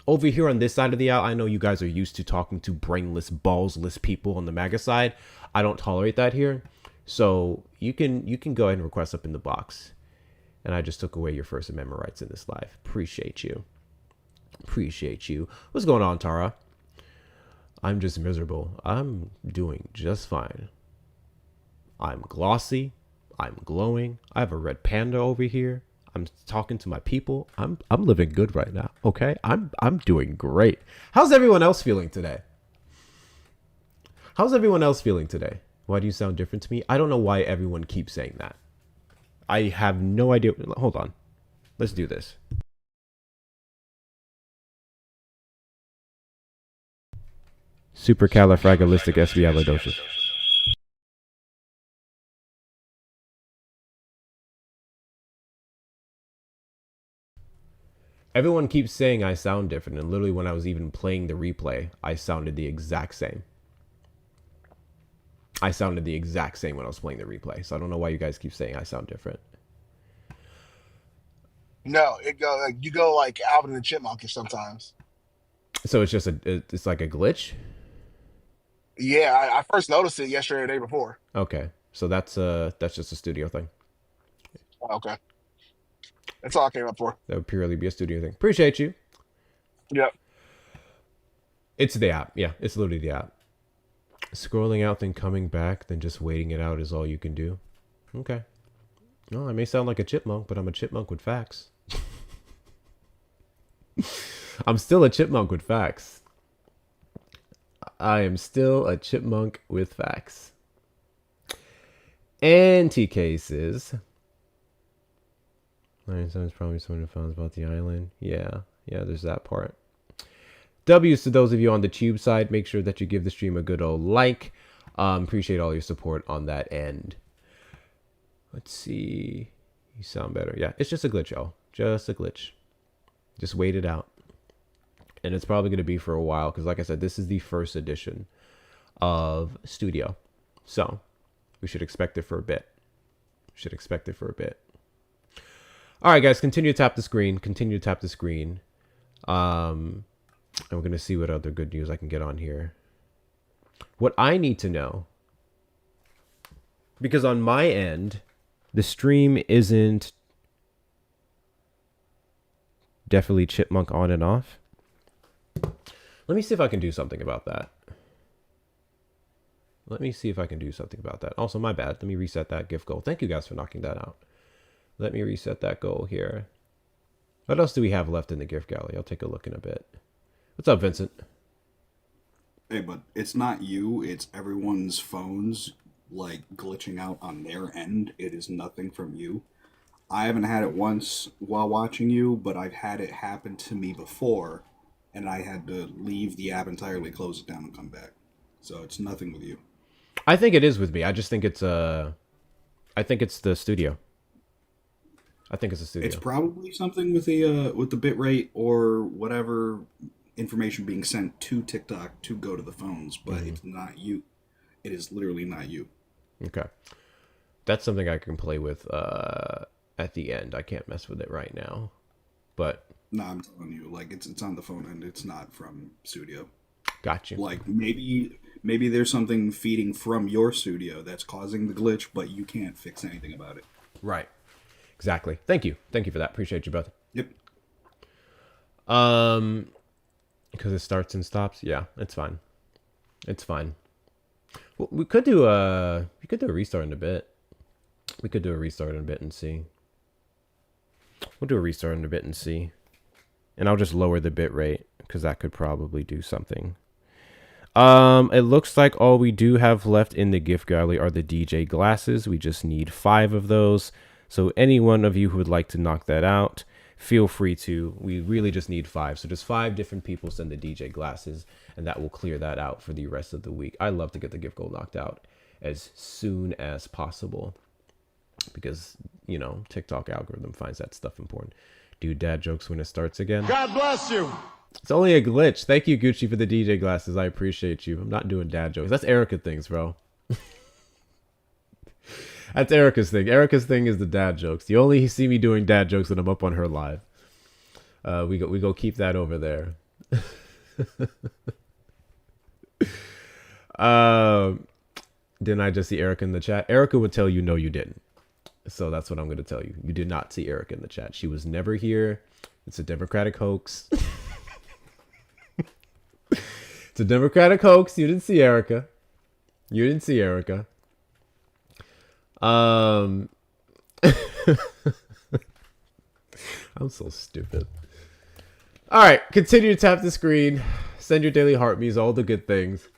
Over here on this side of the aisle, I know you guys are used to talking to brainless, ballsless people on the MAGA side. I don't tolerate that here. So you can go ahead and request up in the box. And I just took away your First Amendment rights in this live. Appreciate you. Appreciate you. What's going on, Tara? I'm just miserable. I'm doing just fine. I'm glossy. I'm glowing. I have a red panda over here. I'm talking to my people. I'm living good right now. Okay? I'm doing great. How's everyone else feeling today? How's everyone else feeling today? Why do you sound different to me? I don't know why everyone keeps saying that. I have no idea. Hold on. Let's do this. Supercalifragilisticexpialidocious. Everyone keeps saying I sound different, and literally when I was even playing the replay, I sounded the exact same. I sounded the exact same when I was playing the replay, so I don't know why you guys keep saying I sound different. No, you go like Alvin and the Chipmunks sometimes. So it's just it's like a glitch? Yeah, I first noticed it yesterday or the day before. Okay, so that's just a studio thing. Okay. That's all I came up for. That would purely be a studio thing. Appreciate you. Yep. It's the app. Yeah, it's literally the app. Scrolling out, then coming back, then just waiting it out is all you can do. Okay. No, I may sound like a chipmunk, but I'm a chipmunk with facts. I'm still a chipmunk with facts. I am still a chipmunk with facts. Anti-cases. Sometimes probably someone who found about the island. Yeah, there's that part. W's to those of you on the tube side. Make sure that you give the stream a good old like. Appreciate all your support on that end. Let's see. You sound better. Yeah, it's just a glitch, y'all. Just a glitch. Just wait it out. And it's probably going to be for a while because, like I said, this is the first edition of Studio. So we should expect it for a bit. All right, guys, continue to tap the screen. And we're going to see what other good news I can get on here. What I need to know Because on my end, the stream isn't definitely chipmunk on and off. Let me see if I can do something about that. Also, my bad. Let me reset that gift goal. Thank you guys for knocking that out. Let me reset that goal here. What else do we have left in the gift gallery? I'll take a look in a bit. What's up, Vincent? Hey, but it's not you. It's everyone's phones, like, glitching out on their end. It is nothing from you. I haven't had it once while watching you, but I've had it happen to me before, and I had to leave the app entirely, close it down, and come back. So it's nothing with you. I think it is with me. I just think it's I think it's the studio. It's probably something with the bit rate or whatever information being sent to TikTok to go to the phones, but it's not you. It is literally not you. Okay. That's something I can play with at the end. I can't mess with it right now. But no, I'm telling you, like it's on the phone end. It's not from studio. Got you. Like maybe there's something feeding from your studio that's causing the glitch, but you can't fix anything about it. Right. Exactly. Thank you for that. Appreciate you, brother. Yep. Because it starts and stops. Yeah, it's fine. Well, we could do a restart in a bit. And see. We'll do a restart in a bit and see. And I'll just lower the bit rate because that could probably do something. It looks like all we do have left in the gift gallery are the DJ glasses. We just need 5 of those. So any one of you who would like to knock that out, feel free to. We really just need 5. So just 5 different people send the DJ glasses, and that will clear that out for the rest of the week. I love to get the gift goal knocked out as soon as possible because, you know, TikTok algorithm finds that stuff important. Do dad jokes when it starts again. God bless you. It's only a glitch. Thank you, Gucci, for the DJ glasses. I appreciate you. I'm not doing dad jokes. That's Erica things, bro. That's Erica's thing. Erica's thing is the dad jokes. You only see me doing dad jokes when I'm up on her live. We go keep that over there. Didn't I just see Erica in the chat? Erica would tell you no, you didn't. So that's what I'm going to tell you. You did not see Erica in the chat. She was never here. It's a Democratic hoax. It's a Democratic hoax. You didn't see Erica. I'm so stupid. All right, continue to tap the screen. Send your daily heart me's, all the good things.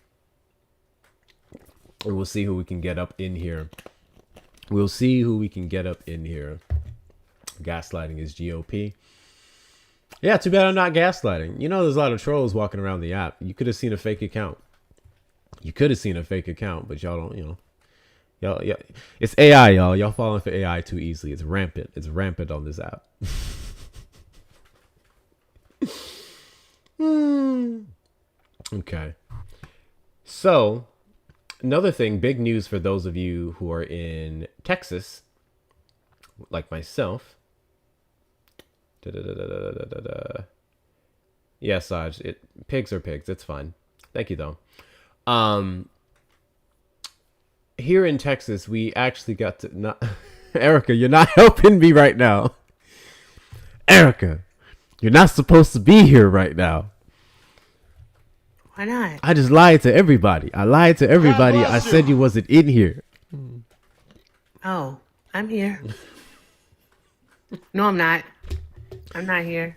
And we'll see who we can get up in here. Gaslighting is GOP. Yeah, too bad I'm not gaslighting. You know, there's a lot of trolls walking around the app. You could have seen a fake account. But y'all don't, you know. Y'all, it's AI, y'all. Y'all falling for AI too easily. It's rampant. On this app. Okay. So, another thing, big news for those of you who are in Texas, like myself. Yeah, Saj, pigs are pigs. It's fine. Thank you, though. Here in Texas, we actually got to not. Erica, you're not helping me right now. Erica, you're not supposed to be here right now. Why not? I just lied to everybody. I said you wasn't in here. Oh, I'm here. No, I'm not. I'm not here.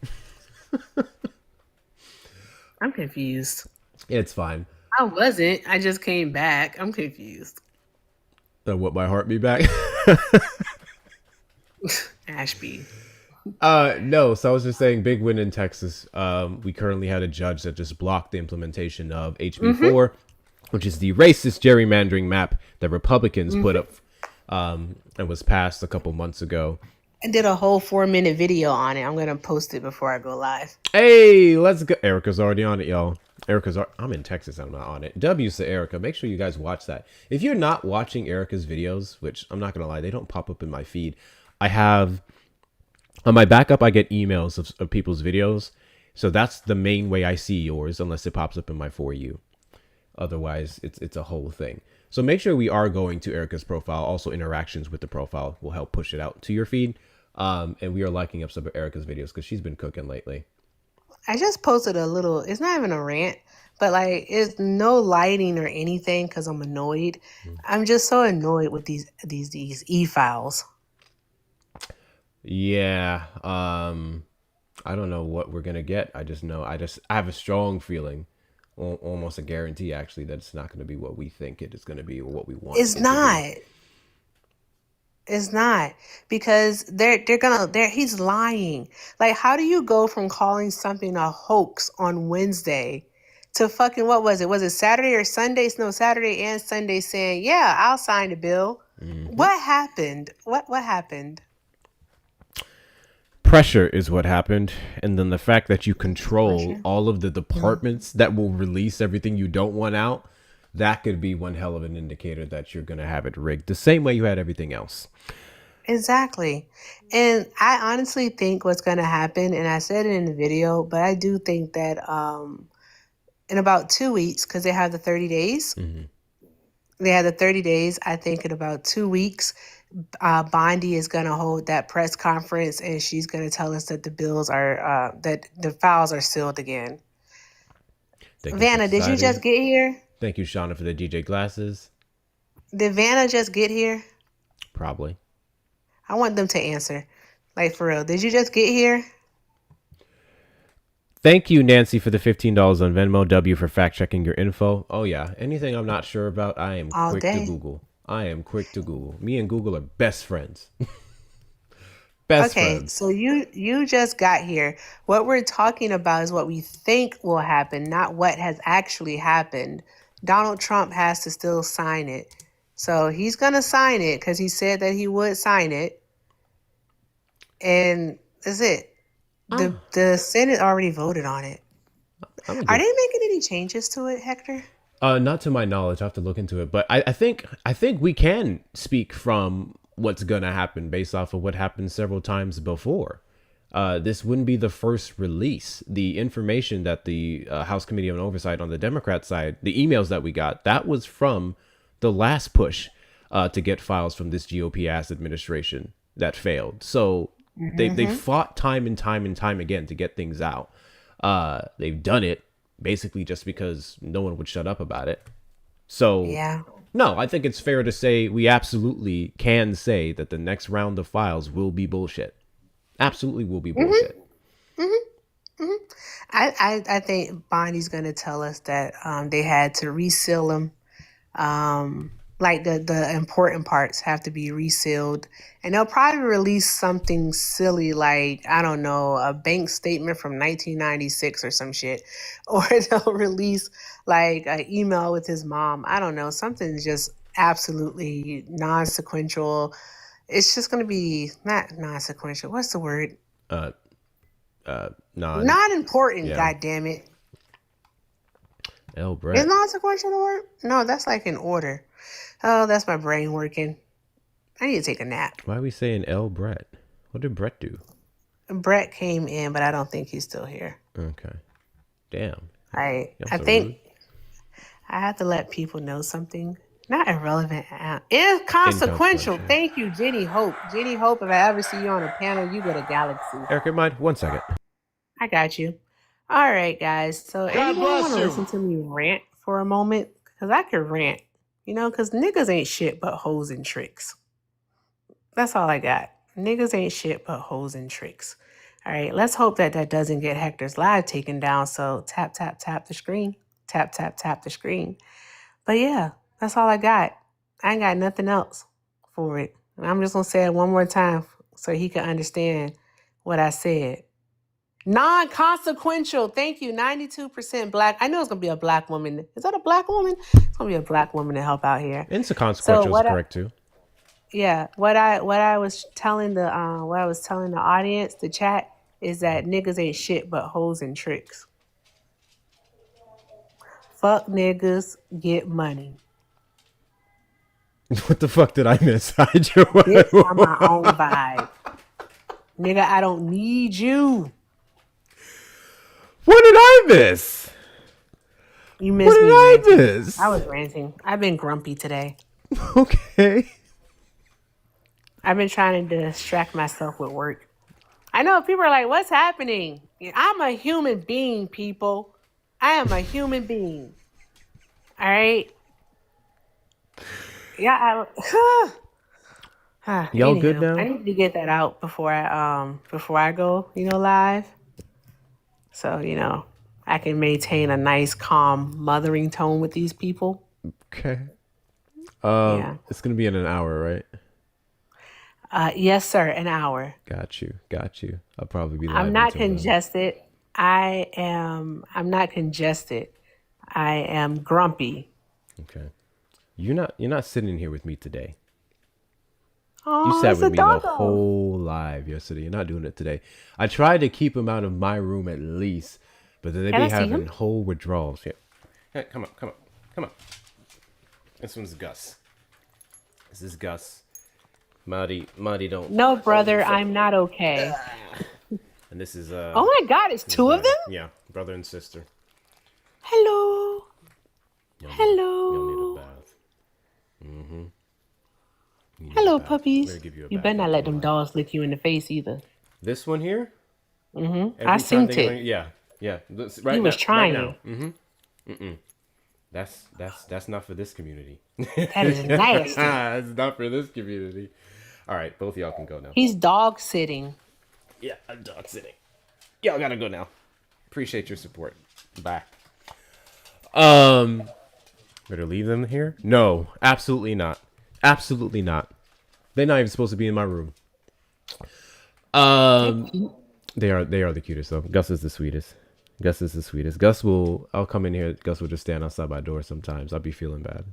I'm confused. It's fine. I wasn't. I just came back. I'm confused. What, my heart be back? Ashby. No, so I was just saying, big win in Texas. We currently had a judge that just blocked the implementation of HB4, which is the racist gerrymandering map that Republicans put up and was passed a couple months ago. I did a whole 4-minute video on it. I'm going to post it before I go live. Hey, let's go. Erica's already on it, y'all. I'm in Texas. I'm not on it. W's to Erica. Make sure you guys watch that. If you're not watching Erica's videos, which I'm not going to lie, they don't pop up in my feed. I have... On my backup, I get emails of people's videos. So that's the main way I see yours, unless it pops up in my For You. Otherwise, it's a whole thing. So make sure we are going to Erica's profile. Also, interactions with the profile will help push it out to your feed. And we are liking up some of Erica's videos because she's been cooking lately. I just posted a little, it's not even a rant, but like it's no lighting or anything because I'm annoyed. I'm just so annoyed with these e-files. Yeah. I don't know what we're gonna get. I just know I have a strong feeling, almost a guarantee actually, that it's not going to be what we think it is going to be or what we want. It's not. It's not, because he's lying. Like, how do you go from calling something a hoax on Wednesday to fucking, what was it? Was it Saturday or Sunday? No, Saturday and Sunday saying, yeah, I'll sign the bill. Mm-hmm. What happened? What happened? Pressure is what happened. And then the fact that you control all of the departments that will release everything you don't want out, that could be one hell of an indicator that you're going to have it rigged the same way you had everything else. Exactly. And I honestly think what's going to happen, and I said it in the video, but I do think that in about 2 weeks, because they have the 30 days, they have the 30 days, I think in about 2 weeks, Bondi is going to hold that press conference, and she's going to tell us that the bills are, that the files are sealed again. Vanna, did you just get here? Thank you, Shauna, for the DJ glasses. Did Vanna just get here? Probably. I want them to answer. Like, for real. Did you just get here? Thank you, Nancy, for the $15 on Venmo. W for fact-checking your info. Oh, yeah. Anything I'm not sure about, I am quick to Google. I am quick to Google. Me and Google are best friends. Best friends. Okay, so you just got here. What we're talking about is what we think will happen, not what has actually happened. Donald Trump has to still sign it. So he's going to sign it because he said that he would sign it. And that's it. The Senate already voted on it. Are they making any changes to it, Hector? Not to my knowledge. I have to look into it. But I think we can speak from what's going to happen based off of what happened several times before. This wouldn't be the first release. The information that the House Committee on Oversight on the Democrat side, the emails that we got, that was from the last push to get files from this GOP-ass administration that failed. So they fought time and time again to get things out. They've done it basically just because no one would shut up about it. So yeah. No, I think it's fair to say we absolutely can say that the next round of files will be bullshit. Absolutely will be bullshit. I think Bonnie's going to tell us that they had to reseal them. Like the important parts have to be resealed. And they'll probably release something silly like, I don't know, a bank statement from 1996 or some shit. Or they'll release like an email with his mom. I don't know, something just absolutely non-sequential. It's just going to be not non-sequential. What's the word? Not important, yeah. God damn it. L. Brett. Is non-sequential a word? No, that's like in order. Oh, that's my brain working. I need to take a nap. Why are we saying L. Brett? What did Brett do? Brett came in, but I don't think he's still here. Okay. Damn. I think I have to let people know something. Not irrelevant. Inconsequential. Thank you, Jenny Hope. Jenny Hope, if I ever see you on a panel, you go to Galaxy. Erica, mind? 1 second. I got you. All right, guys. So anyone want to listen to me rant for a moment? Because I could rant. You know, because niggas ain't shit but hoes and tricks. That's all I got. Niggas ain't shit but hoes and tricks. All right, let's hope that doesn't get Hector's live taken down. So tap, tap, tap the screen. Tap, tap, tap the screen. But yeah, that's all I got. I ain't got nothing else for it. And I'm just going to say it one more time so he can understand what I said. Non-consequential. Thank you. 92% black. I know it's going to be a black woman. Is that a black woman? It's going to be a black woman to help out here. Inconsequential is correct too. Yeah. What I was telling the audience, the chat, is that niggas ain't shit but hoes and tricks. Fuck niggas, get money. What the fuck did I miss? Bitch on my own vibe. Nigga, I don't need you. What did I miss? You What missed did me I ranting. miss? I was ranting. I've been grumpy today. Okay. I've been trying to distract myself with work. I know people are like, what's happening? I'm a human being, people. I am a human being. All right? Yeah. Y'all good Anywho, I now? need to get that out before I go, live. So, I can maintain a nice, calm, mothering tone with these people. Okay. Yeah. It's gonna be in an hour, right? Yes, sir. An hour. Got you. I'll probably be live I'm not until then. congested. I'm not congested. I am grumpy. Okay. You're not sitting here with me today. Oh, You sat it's with a me the doggo. whole live yesterday. You're not doing it today. I tried to keep him out of my room at least, but they Can be I see having him? whole withdrawals. Yeah. Hey, come on. This one's Gus. This is Gus. Marty don't. No, brother, I'm not okay. And this is Oh my God, it's two of them? Yeah, brother and sister. Hello. You'll Hello. need a bath. Mm-hmm. Hello, I'm puppies. gonna give you a You bath better not after let the them live. dogs lick you in the face either. This one here. Mm-hmm. I Every seen time they it. yeah. He was Right now. trying. Mm-hmm. That's not for this community. That is nasty. It's not for this community. All right, both of y'all can go now. He's dog sitting. Yeah, I'm dog sitting. Y'all gotta go now. Appreciate your support. Bye. Better leave them here? No, absolutely not. Absolutely not. They're not even supposed to be in my room. They are the cutest though. Gus is the sweetest. I'll come in here. Gus will just stand outside my door sometimes. I'll be feeling bad.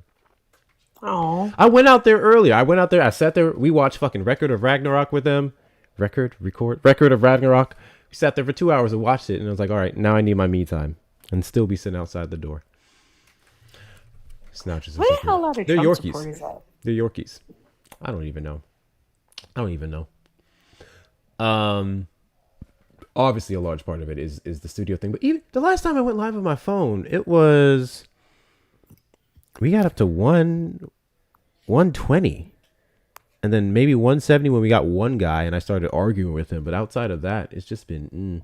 Oh. I went out there earlier. I sat there. We watched fucking Record of Ragnarok with them. Record of Ragnarok. We sat there for 2 hours and watched it. And I was like, all right, now I need my me time. And still be sitting outside the door. Snouches. Where the hell are the They're Trump Yorkies. supporters at? They're Yorkies. I don't even know. Obviously a large part of it is the studio thing. But even the last time I went live on my phone, we got up to 120. And then maybe 170 when we got one guy and I started arguing with him. But outside of that, it's just been,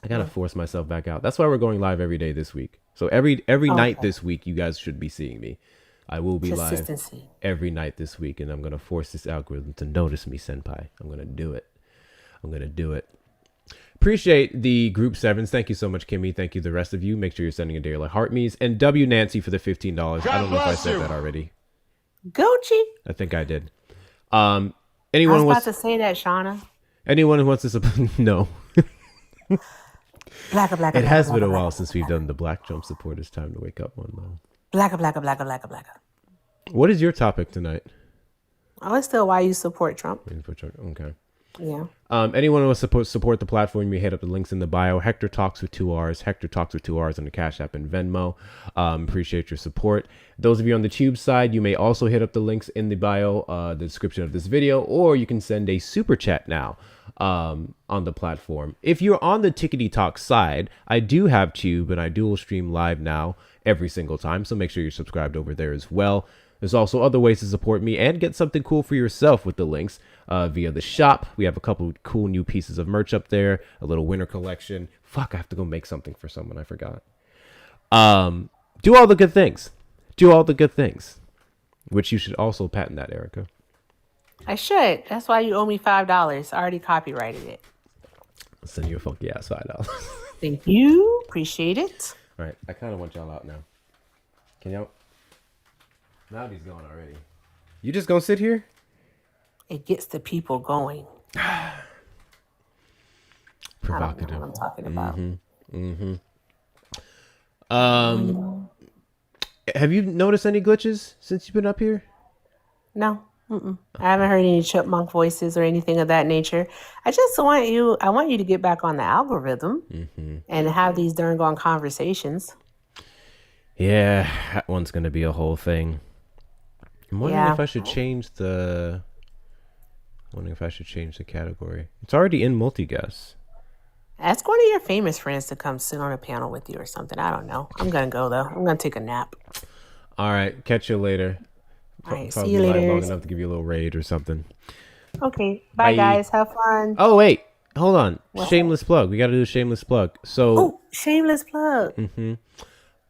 I got to force myself back out. That's why we're going live every day this week. So every night this week, you guys should be seeing me. I will be live every night this week. And I'm going to force this algorithm to notice me, Senpai. I'm going to do it. Appreciate the group sevens. Thank you so much, Kimmy. Thank you, the rest of you. Make sure you're sending a daily like heart me's. And W Nancy for the $15. I don't know if I said that already. Gucci. I think I did. I Anyone was about to say that, Shauna. Anyone who wants to no. Black. It has been a while since we've done the Black Jump Support. It's time to wake up one though. Black. What is your topic tonight? Oh, it's still why you support Trump. Okay. Yeah. Anyone who wants to support the platform, you hit up the links in the bio. Hector Talks with 2 R's. Hector Talks with 2 R's on the Cash App and Venmo. Appreciate your support. Those of you on the Tube side, you may also hit up the links in the bio, the description of this video, or you can send a super chat now on the platform. If you're on the Tickety Talk side, I do have Tube and I dual stream live now every single time, so make sure you're subscribed over there as well. There's also other ways to support me and get something cool for yourself with the links via the shop. We have a couple cool new pieces of merch up there, a little winter collection. Fuck, I have to go make something for someone. I forgot. Do all the good things. Which you should also patent that, Erica. I should. That's why you owe me $5. I already copyrighted it. I'll send you a funky ass $5. Thank you. Appreciate it. All right, I kind of want y'all out now. Can y'all? Now he's gone already. You just gonna sit here? It gets the people going. Provocative. I don't know what I'm talking about. Have you noticed any glitches since you've been up here? No. I haven't heard any chipmunk voices or anything of that nature. I want you to get back on the algorithm and have these darn gone conversations. Yeah, that one's gonna be a whole thing. I'm wondering if I should change the category. It's already in multi-guess. Ask one of your famous friends to come sit on a panel with you or something. I don't know. I'm gonna go though. I'm gonna take a nap. All right, catch you later. All right, see Probably you live later. long enough to give you a little raid or something. Okay, bye guys. Have fun. Oh wait, hold on. What's Shameless plug. We got to do a shameless plug. So, shameless plug.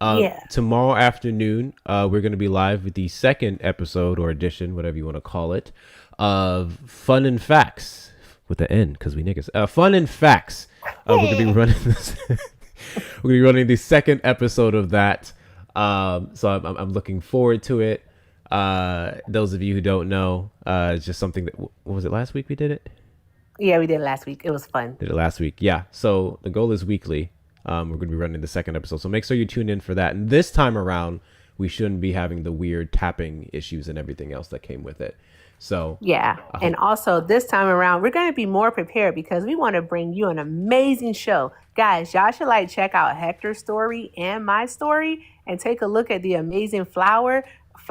Yeah. tomorrow afternoon, we're going to be live with the second episode or edition, whatever you want to call it, of Fun and Facts with the N because we niggas. Fun and Facts. We're going to be running this. We're going to be running the second episode of that. So I'm looking forward to it. Those of you who don't know, it's just something that, what was it, last week we did it? Yeah, we did it last week. It was fun. Did it last week. Yeah. So the goal is weekly. We're going to be running the second episode. So make sure you tune in for that. And this time around, we shouldn't be having the weird tapping issues and everything else that came with it. So yeah. And also this time around, we're going to be more prepared because we want to bring you an amazing show. Guys, y'all should check out Hector's story and my story and take a look at the amazing flower.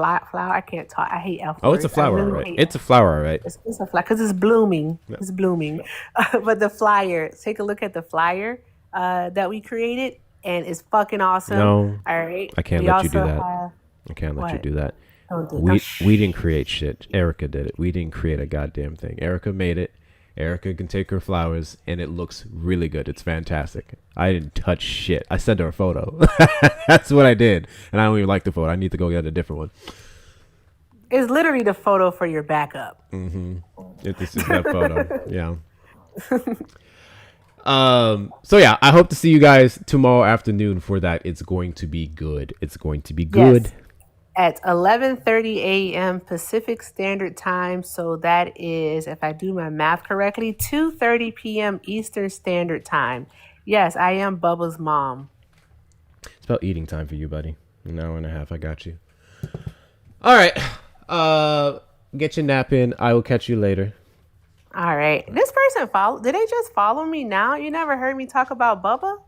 I can't talk. I hate F words. Oh, it's a flower, right? It's a flower, right? It's a flower because it's blooming. Yeah. It's blooming. But the flyer, take a look at the flyer that we created, and it's fucking awesome. No, all right. I can't let you do that. I can't let you do that. We didn't create shit. Erica did it. We didn't create a goddamn thing. Erica made it. Erica can take her flowers, and it looks really good. It's fantastic. I didn't touch shit. I sent her a photo. That's what I did, and I don't even like the photo. I need to go get a different one. It's literally the photo for your backup. This is that photo. Yeah. So yeah, I hope to see you guys tomorrow afternoon for that. It's going to be good. It's going to be good. Yes. At 11:30 a.m. Pacific Standard Time. So that is, if I do my math correctly, 2:30 p.m. Eastern Standard Time. Yes, I am Bubba's mom. It's about eating time for you, buddy. An hour and a half. I got you. All right. Get your nap in. I will catch you later. All right. This person did they just follow me now? You never heard me talk about Bubba?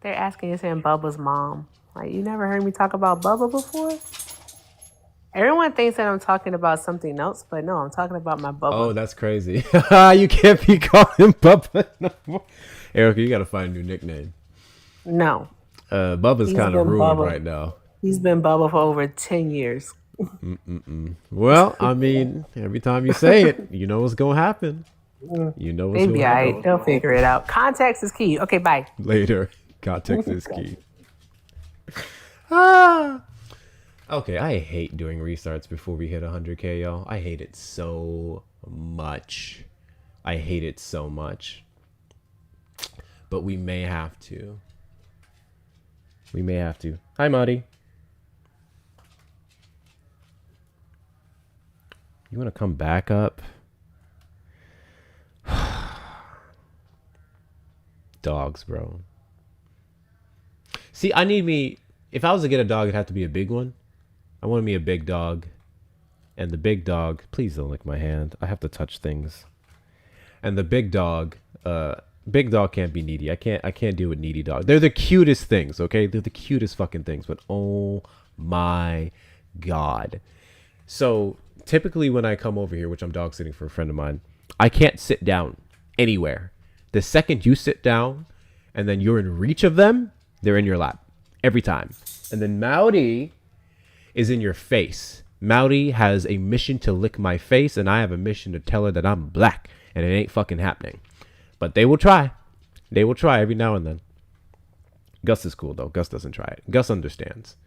They're asking, you're saying Bubba's mom. Like, you never heard me talk about Bubba before? Everyone thinks that I'm talking about something else, but no, I'm talking about my Bubba. Oh, that's crazy. You can't be calling Bubba no more. Erica, you got to find a new nickname. No. Bubba's kind of ruined right now. He's been Bubba for over 10 years. Well, I mean, every time you say it, you know what's going to happen. You know what's going to happen. They'll figure it out. Context is key. Okay, bye. Later. Context is key. Okay, I hate doing restarts before we hit 100K, y'all. I hate it so much. I hate it so much. But we may have to. We may have to. Hi, Marty. You want to come back up? Dogs, bro. See, if I was to get a dog, it'd have to be a big one. I want me a big dog. And the big dog, please don't lick my hand. I have to touch things. And the big dog can't be needy. I can't deal with needy dogs. They're the cutest things, okay? They're the cutest fucking things, but oh my God. So typically when I come over here, which I'm dog sitting for a friend of mine, I can't sit down anywhere. The second you sit down and then you're in reach of them, they're in your lap every time. And then Mowdy is in your face. Mowdy has a mission to lick my face, and I have a mission to tell her that I'm black, and it ain't fucking happening. But they will try. They will try every now and then. Gus is cool, though. Gus doesn't try it. Gus understands.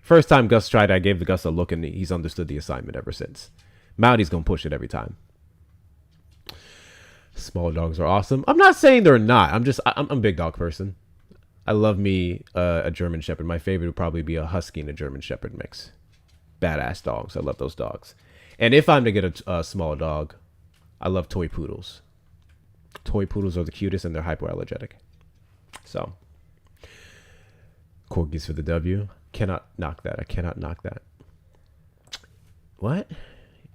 First time Gus tried, I gave the Gus a look, and he's understood the assignment ever since. Mowdy's gonna push it every time. Small dogs are awesome. I'm not saying they're not. I'm a big dog person. I love me a German Shepherd. My favorite would probably be a Husky and a German Shepherd mix. Badass dogs. I love those dogs. And if I'm to get a small dog, I love toy poodles. Toy poodles are the cutest and they're hypoallergenic. So, corgis for the W. Cannot knock that. I cannot knock that. What?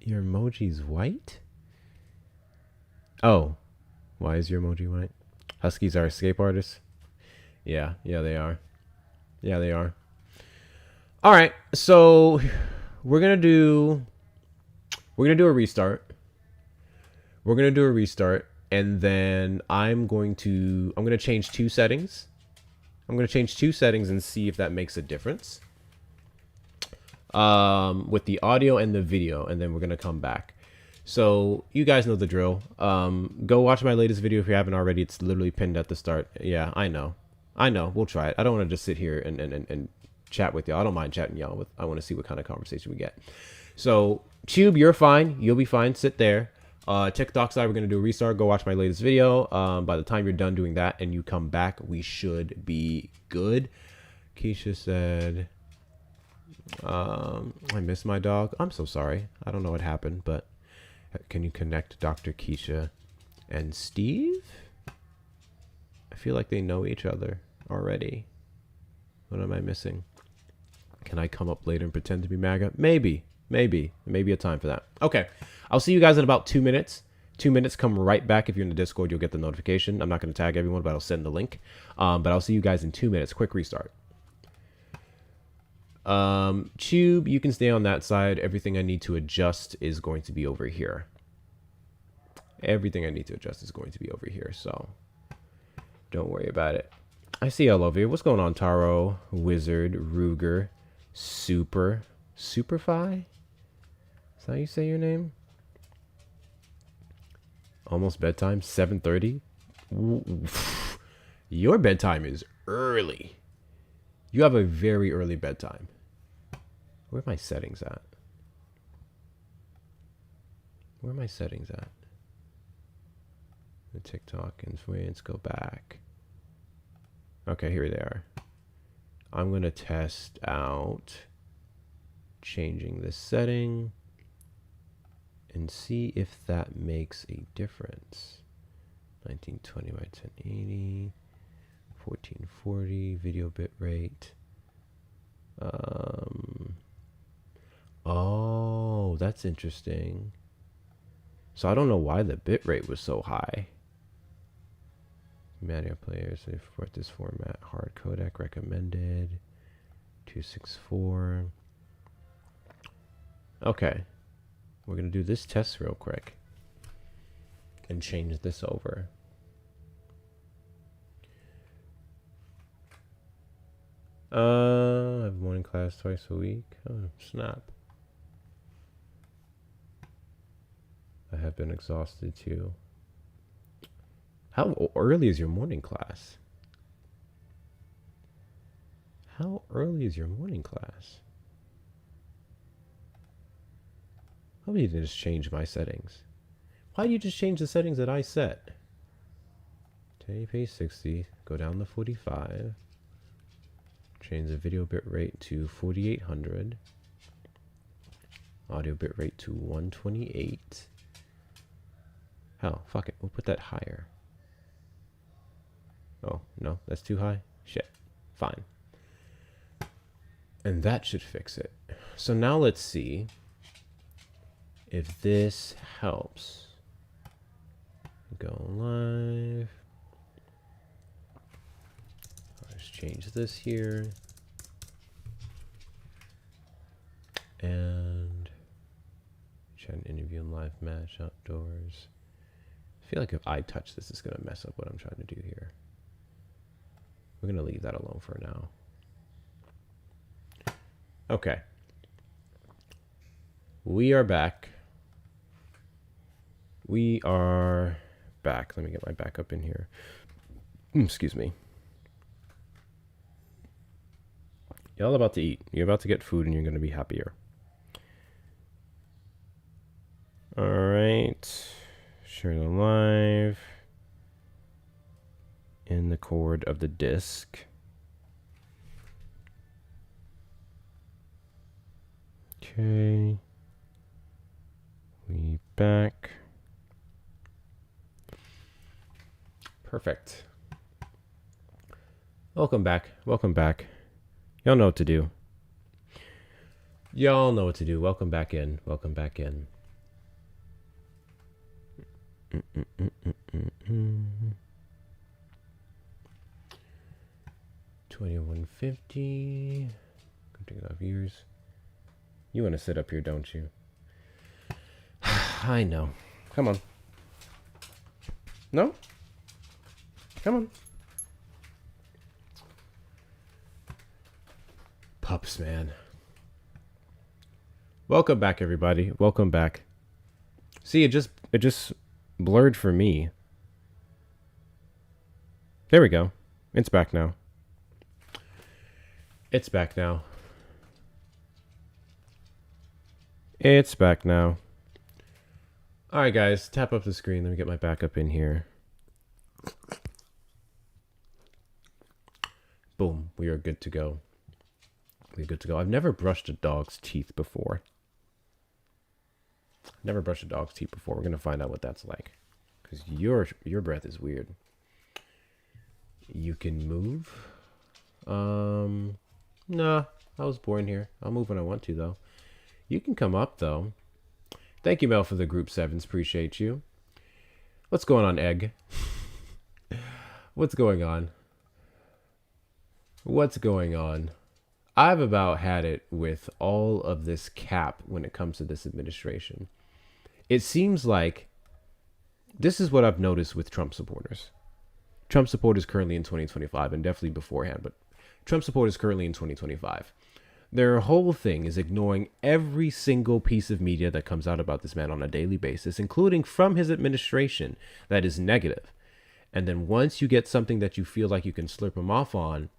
Your emoji's white? Oh. Why is your emoji white? Huskies are escape artists? Yeah, they are. Yeah, they are. All right, so we're gonna do a restart. And then I'm going to change two settings. I'm going to change two settings and see if that makes a difference. With the audio and the video, and then we're going to come back. So you guys know the drill. Go watch my latest video if you haven't already. It's literally pinned at the start. Yeah, I know. We'll try it. I don't want to just sit here and chat with y'all. I don't mind chatting y'all. I want to see what kind of conversation we get. So Tube, you're fine. You'll be fine. Sit there. TikTok side, we're going to do a restart. Go watch my latest video. By the time you're done doing that and you come back, we should be good. Keisha said, I miss my dog. I'm so sorry. I don't know what happened, but can you connect Dr. Keisha and Steve? I feel like they know each other already. What am I missing? Can I come up later and pretend to be MAGA? Maybe a time for that. Okay. I'll see you guys in about 2 minutes. 2 minutes, come right back. If you're in the Discord, you'll get the notification. I'm not going to tag everyone, but I'll send the link. But I'll see you guys in 2 minutes. Quick restart. Tube, you can stay on that side. Everything I need to adjust is going to be over here. Everything I need to adjust is going to be over here, so don't worry about it. I see all over here. What's going on, Taro, Wizard, Ruger, Superfy? Is that how you say your name? Almost bedtime, 7:30. Your bedtime is early. You have a very early bedtime. Where are my settings at? Where are my settings at? The TikTok influence, go back. Okay, here they are. I'm going to test out changing this setting and see if that makes a difference. 1920 by 1080, 1440 video bit rate. Oh, that's interesting. So I don't know why the bit rate was so high. Media players support this format. Hard codec recommended. 264. Okay. We're going to do this test real quick and change this over. I have morning class twice a week. Oh, snap. I have been exhausted too. How early is your morning class? How early is your morning class? Let me just change my settings. Why do you just change the settings that I set? 1080p 60, go down to 45. Change the video bit rate to 4800. Audio bit rate to 128. Hell, fuck it, we'll put that higher. Oh, no, that's too high? Shit, fine. And that should fix it. So now let's see if this helps. Go live. Let's change this here. And try an interview and live match outdoors. I feel like if I touch this, it's going to mess up what I'm trying to do here. We're going to leave that alone for now. Okay. We are back. We are back. Let me get my backup in here. Excuse me. Y'all about to eat. You're about to get food and you're going to be happier. All right. Share the live. In the cord of the disk. Okay. We back. Perfect. Welcome back. Welcome back. Y'all know what to do. Y'all know what to do. Welcome back in. Welcome back in. 2150. Come take it off yours. You want to sit up here, don't you? I know. Come on. No? Come on. Pups, man. Welcome back, everybody. Welcome back. See, it just blurred for me. There we go. It's back now. It's back now. It's back now. All right, guys, tap up the screen. Let me get my backup in here. Boom. We are good to go. We're good to go. I've never brushed a dog's teeth before. Never brushed a dog's teeth before. We're going to find out what that's like. Because your breath is weird. You can move. Nah, I was born here. I'll move when I want to, though. You can come up, though. Thank you, Mel, for the group 7s. Appreciate you. What's going on, Egg? What's going on? What's going on? I've about had it with all of this cap when it comes to this administration. It seems like this is what I've noticed with Trump supporters. Trump supporters currently in 2025, and definitely beforehand, but Trump supporters currently in 2025. Their whole thing is ignoring every single piece of media that comes out about this man on a daily basis, including from his administration, that is negative. And then once you get something that you feel like you can slurp him off on,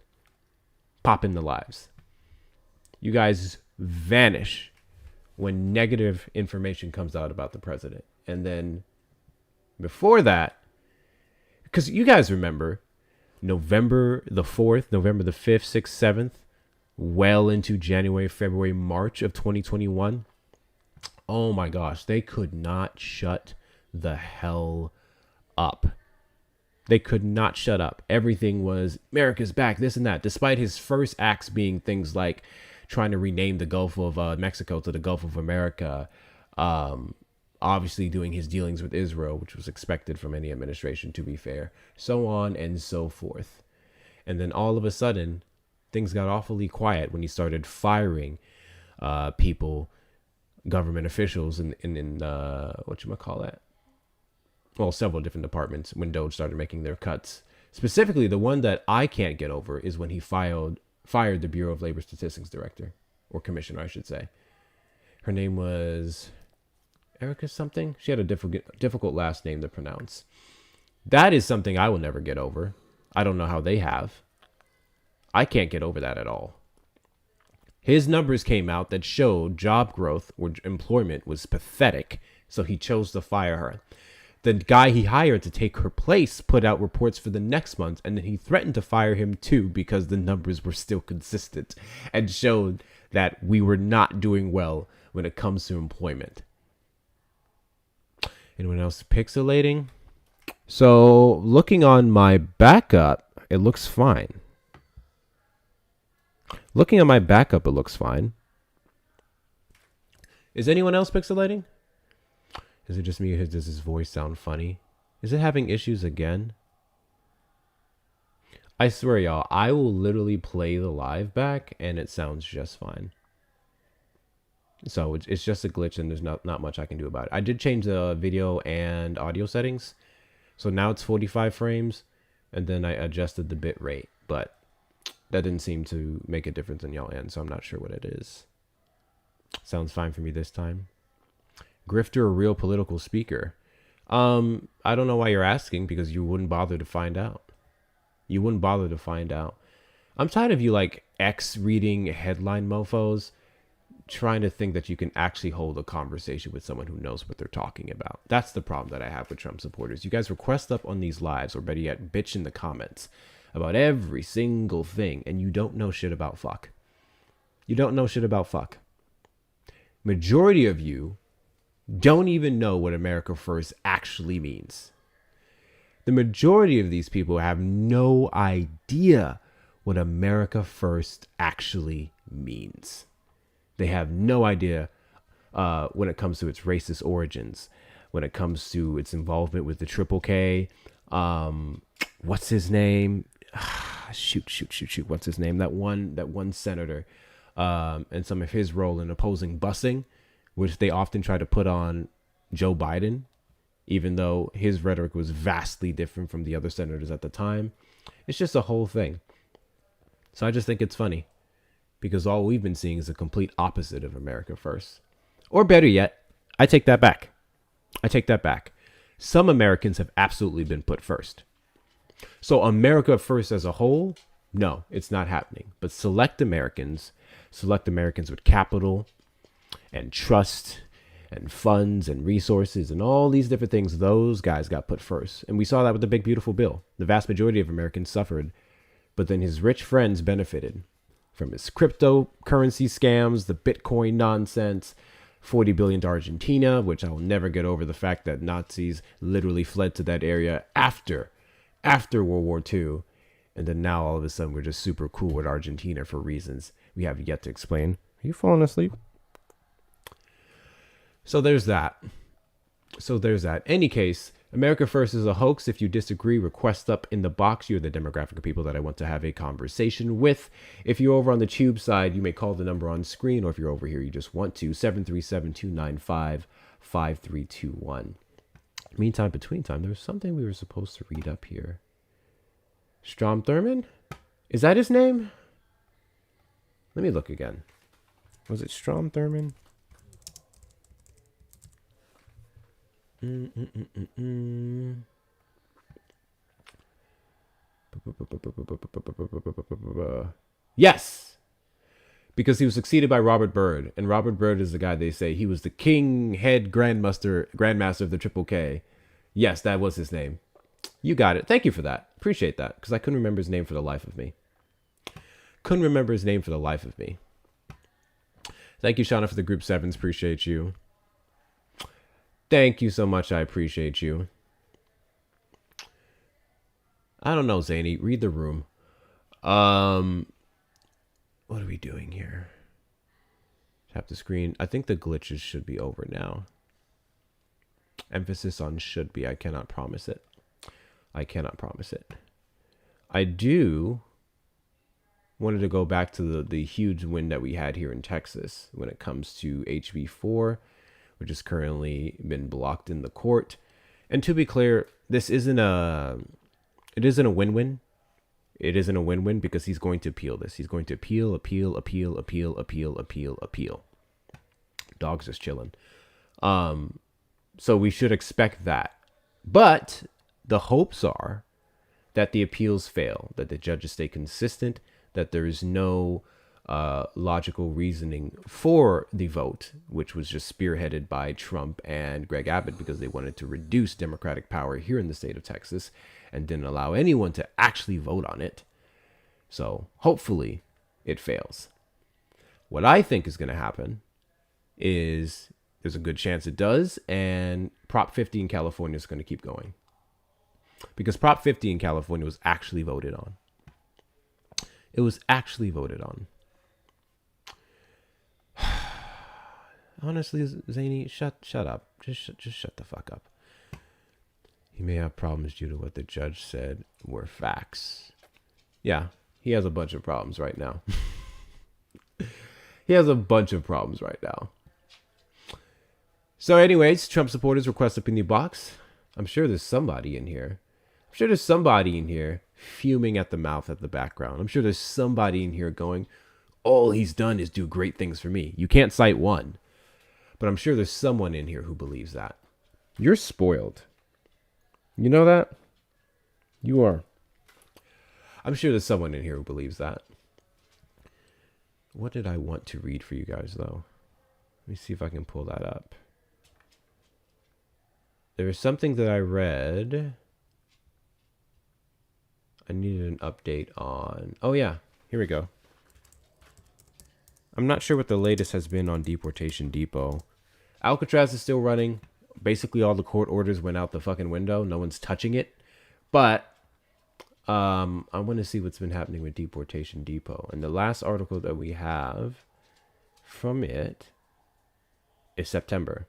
pop in the lives. You guys vanish when negative information comes out about the president. And then before that, because you guys remember November the 4th, November the 5th, 6th, 7th, well into January, February, March of 2021. Oh my gosh, they could not shut the hell up. They could not shut up. Everything was America's back, this and that, despite his first acts being things like trying to rename the Gulf of Mexico to the Gulf of America. Obviously doing his dealings with Israel, which was expected from any administration, to be fair, so on and so forth. And then all of a sudden, things got awfully quiet when he started firing people, government officials in whatchamacallit? Well, several different departments when Doge started making their cuts. Specifically, the one that I can't get over is when he fired the Bureau of Labor Statistics director, or commissioner, I should say. Her name was Erica something. She had a difficult last name to pronounce. That is something I will never get over. I don't know how they have. I can't get over that at all. His numbers came out that showed job growth or employment was pathetic, so he chose to fire her. The guy he hired to take her place put out reports for the next month, and then he threatened to fire him too because the numbers were still consistent and showed that we were not doing well when it comes to employment. Anyone else pixelating? So looking on my backup, it looks fine. Looking at my backup, it looks fine. Is anyone else pixelating? Is it just me, or does his voice sound funny? Is it having issues again? I swear, y'all, I will literally play the live back and it sounds just fine. So it's just a glitch and there's not much I can do about it. I did change the video and audio settings. So now it's 45 frames and then I adjusted the bit rate, but that didn't seem to make a difference in y'all end, so I'm not sure what it is. Sounds fine for me this time. Grifter or real political speaker? I don't know why you're asking, because you wouldn't bother to find out. You wouldn't bother to find out. I'm tired of you like X reading headline mofos trying to think that you can actually hold a conversation with someone who knows what they're talking about. That's the problem that I have with Trump supporters. You guys request up on these lives, or better yet, bitch in the comments about every single thing, and you don't know shit about fuck. You don't know shit about fuck. Majority of you don't even know what America First actually means. The majority of these people have no idea what America First actually means. They have no idea when it comes to its racist origins, when it comes to its involvement with the Triple K. What's his name? Shoot. What's his name? That one senator, and some of his role in opposing busing, which they often try to put on Joe Biden. even though his rhetoric was vastly different from the other senators at the time. It's just a whole thing. So I just think it's funny because all we've been seeing is a complete opposite of America First. Or better yet, I take that back. Some Americans have absolutely been put first. So America First as a whole, no, it's not happening. But select Americans with capital and trust and funds and resources and all these different things, those guys got put first. And we saw that with the big, beautiful bill. The vast majority of Americans suffered, but then his rich friends benefited from his cryptocurrency scams, the Bitcoin nonsense, $40 billion to Argentina, which I will never get over the fact that Nazis literally fled to that area after World War II. And then now all of a sudden we're just super cool with Argentina for reasons we have yet to explain. Are you falling asleep? So there's that. Any case, America First is a hoax. If you disagree, request up in the box. You're the demographic of people that I want to have a conversation with. If you're over on the tube side, you may call the number on screen, or if you're over here, you just want to, 737-295-5321. Meantime, between time, there was something we were supposed to read up here. Strom Thurmond? Is that his name? Let me look again. Was it Strom Thurmond? Yes, because he was succeeded by Robert Byrd, and Robert Byrd is the guy they say he was the king head grandmaster of the Triple K. Yes, that was his name. You got it. Thank you for that. Appreciate that, because I couldn't remember his name for the life of me. Thank you, Shauna, for the group sevens. Appreciate you. Thank you so much. I appreciate you. I don't know, Zany. Read the room. What are we doing here? Tap the screen. I think the glitches should be over now. Emphasis on should be. I cannot promise it. I do wanted to go back to the huge win that we had here in Texas when it comes to HB4, which has currently been blocked in the court. And to be clear, it isn't a win-win. It isn't a win-win because he's going to appeal this. He's going to appeal. Dog's just chilling. So we should expect that. But the hopes are that the appeals fail, that the judges stay consistent, that there is no logical reasoning for the vote, which was just spearheaded by Trump and Greg Abbott because they wanted to reduce Democratic power here in the state of Texas and didn't allow anyone to actually vote on it. So hopefully it fails. What I think is going to happen is there's a good chance it does, and Prop 50 in California is going to keep going. Because Prop 50 in California was actually voted on. It was actually voted on. Honestly, Zany, shut up. Just shut the fuck up. He may have problems due to what the judge said were facts. Yeah, he has a bunch of problems right now. So anyways, Trump supporters request up in the box. I'm sure there's somebody in here. Fuming at the mouth at the background. I'm sure there's somebody in here going, all he's done is do great things for me. You can't cite one. But I'm sure there's someone in here who believes that. You're spoiled. You know that? You are. I'm sure there's someone in here who believes that. What did I want to read for you guys, though? Let me see if I can pull that up. There was something that I read. I needed an update on... Oh, yeah. Here we go. I'm not sure what the latest has been on Deportation Depot. Alcatraz is still running. Basically, all the court orders went out the fucking window. No one's touching it. But I want to see what's been happening with Deportation Depot. And the last article that we have from it is September.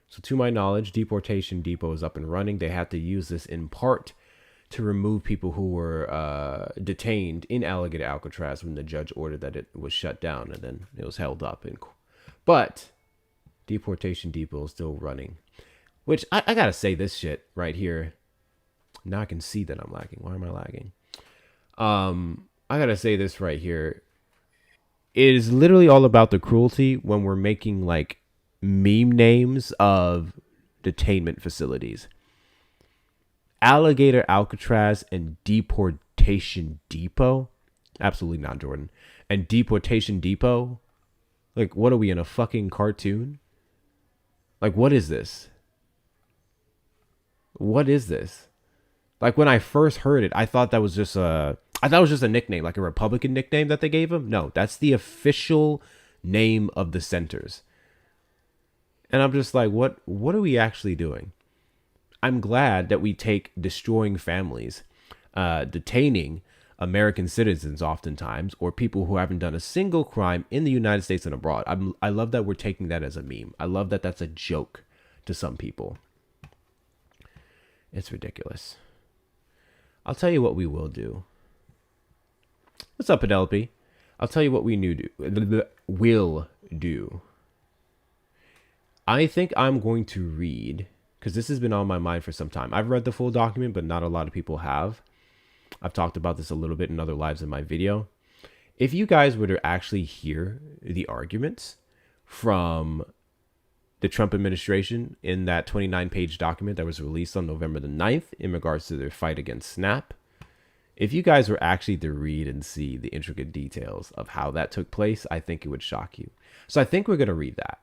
So to my knowledge, Deportation Depot is up and running. They had to use this in part to remove people who were detained in Alligator Alcatraz when the judge ordered that it was shut down, and then it was held up. But Deportation Depot is still running. Which I gotta say this shit right here. Now I can see that I'm lagging. Why am I lagging? I gotta say this right here. It is literally all about the cruelty when we're making like meme names of detainment facilities. Alligator Alcatraz and Deportation Depot. Absolutely not, Jordan. And Deportation Depot. Like, what are we in a fucking cartoon? Like, what is this? What is this? Like, when I first heard it, I thought that was just a nickname, like a Republican nickname that they gave him. No, that's the official name of the centers. And I'm just like, what are we actually doing? I'm glad that we take destroying families, detaining American citizens oftentimes, or people who haven't done a single crime in the United States and abroad. I love that we're taking that as a meme. I love that that's a joke to some people. It's ridiculous. I'll tell you what we will do. What's up, Penelope? I'll tell you what will do. I think I'm going to read, because this has been on my mind for some time. I've read the full document, but not a lot of people have. I've talked about this a little bit in other lives in my video. If you guys were to actually hear the arguments from the Trump administration in that 29-page document that was released on November the 9th in regards to their fight against SNAP, if you guys were actually to read and see the intricate details of how that took place, I think it would shock you. So I think we're going to read that.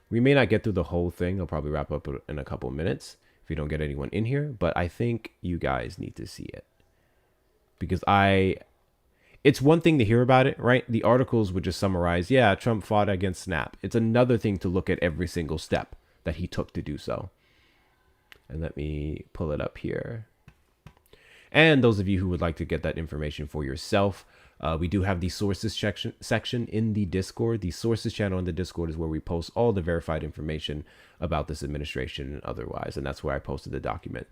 We may not get through the whole thing. I'll probably wrap up in a couple of minutes if we don't get anyone in here, but I think you guys need to see it. Because it's one thing to hear about it, right? The articles would just summarize, yeah, Trump fought against SNAP. It's another thing to look at every single step that he took to do so. And let me pull it up here. And those of you who would like to get that information for yourself, we do have the sources section in the Discord. The sources channel in the Discord is where we post all the verified information about this administration and otherwise. And that's where I posted the document.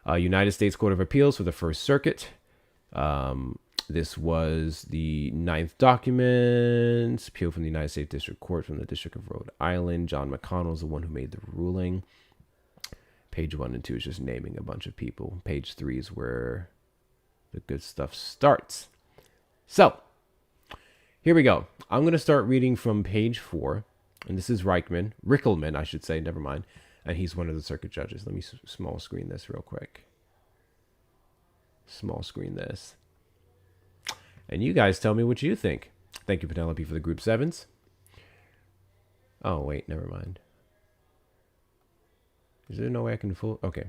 United States Court of Appeals for the First Circuit. This was the 9th document, appeal from the United States District Court from the District of Rhode Island. John McConnell is the one who made the ruling. Page 1 and 2 is just naming a bunch of people. Page 3 is where the good stuff starts. So, here we go. I'm going to start reading from page 4. And this is Rickelman, I should say, never mind. And he's one of the circuit judges. Let me small screen this real quick. Small screen this. And you guys tell me what you think. Thank you, Penelope, for the group 7s. Oh, wait, never mind. Is there no way I can okay.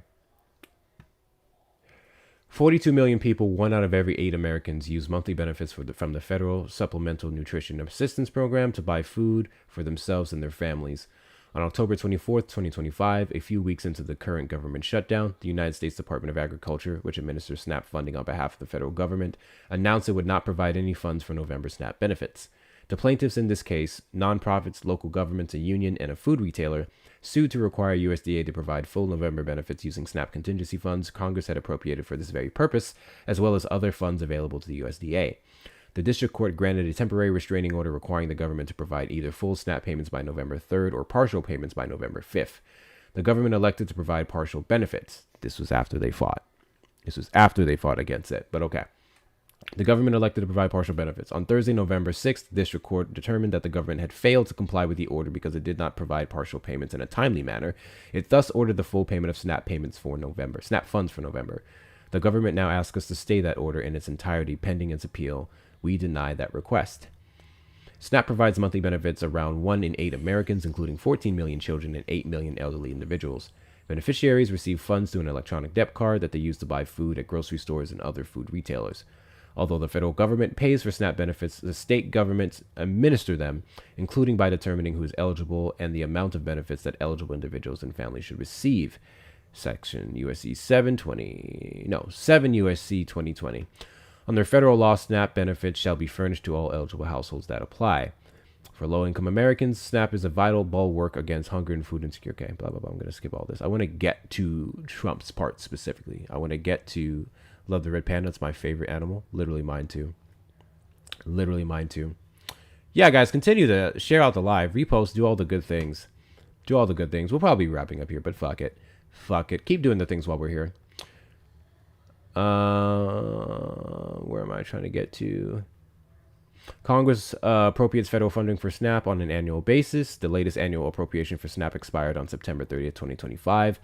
42 million people, 1 out of every 8 Americans, use monthly benefits from the Federal Supplemental Nutrition Assistance Program to buy food for themselves and their families. On October 24th, 2025, a few weeks into the current government shutdown, the United States Department of Agriculture, which administers SNAP funding on behalf of the federal government, announced it would not provide any funds for November SNAP benefits. The plaintiffs in this case, nonprofits, local governments, a union, and a food retailer, sued to require USDA to provide full November benefits using SNAP contingency funds Congress had appropriated for this very purpose, as well as other funds available to the USDA. The district court granted a temporary restraining order requiring the government to provide either full SNAP payments by November 3rd or partial payments by November 5th. The government elected to provide partial benefits. This was after they fought. Against it, but okay. The government elected to provide partial benefits. On Thursday, November 6th, the district court determined that the government had failed to comply with the order because it did not provide partial payments in a timely manner. It thus ordered the full payment of SNAP funds for November. The government now asks us to stay that order in its entirety pending its appeal. We deny that request. SNAP provides monthly benefits around 1 in 8 Americans, including 14 million children and 8 million elderly individuals. Beneficiaries receive funds through an electronic debit card that they use to buy food at grocery stores and other food retailers. Although the federal government pays for SNAP benefits, the state governments administer them, including by determining who is eligible and the amount of benefits that eligible individuals and families should receive. Section USC 7 USC 2020. Under federal law, SNAP benefits shall be furnished to all eligible households that apply. For low-income Americans, SNAP is a vital bulwark against hunger and food insecurity. Okay, blah, blah, blah. I'm going to skip all this. I want to get to Trump's part specifically. I want to get to love the red panda. It's my favorite animal. Literally mine too. Yeah, guys, continue to share out the live, repost, do all the good things. Do all the good things. We'll probably be wrapping up here, but fuck it. Fuck it. Keep doing the things while we're here. Where am I trying to get to? Congress appropriates federal funding for SNAP on an annual basis. The latest annual appropriation for SNAP expired on September 30th, 2025.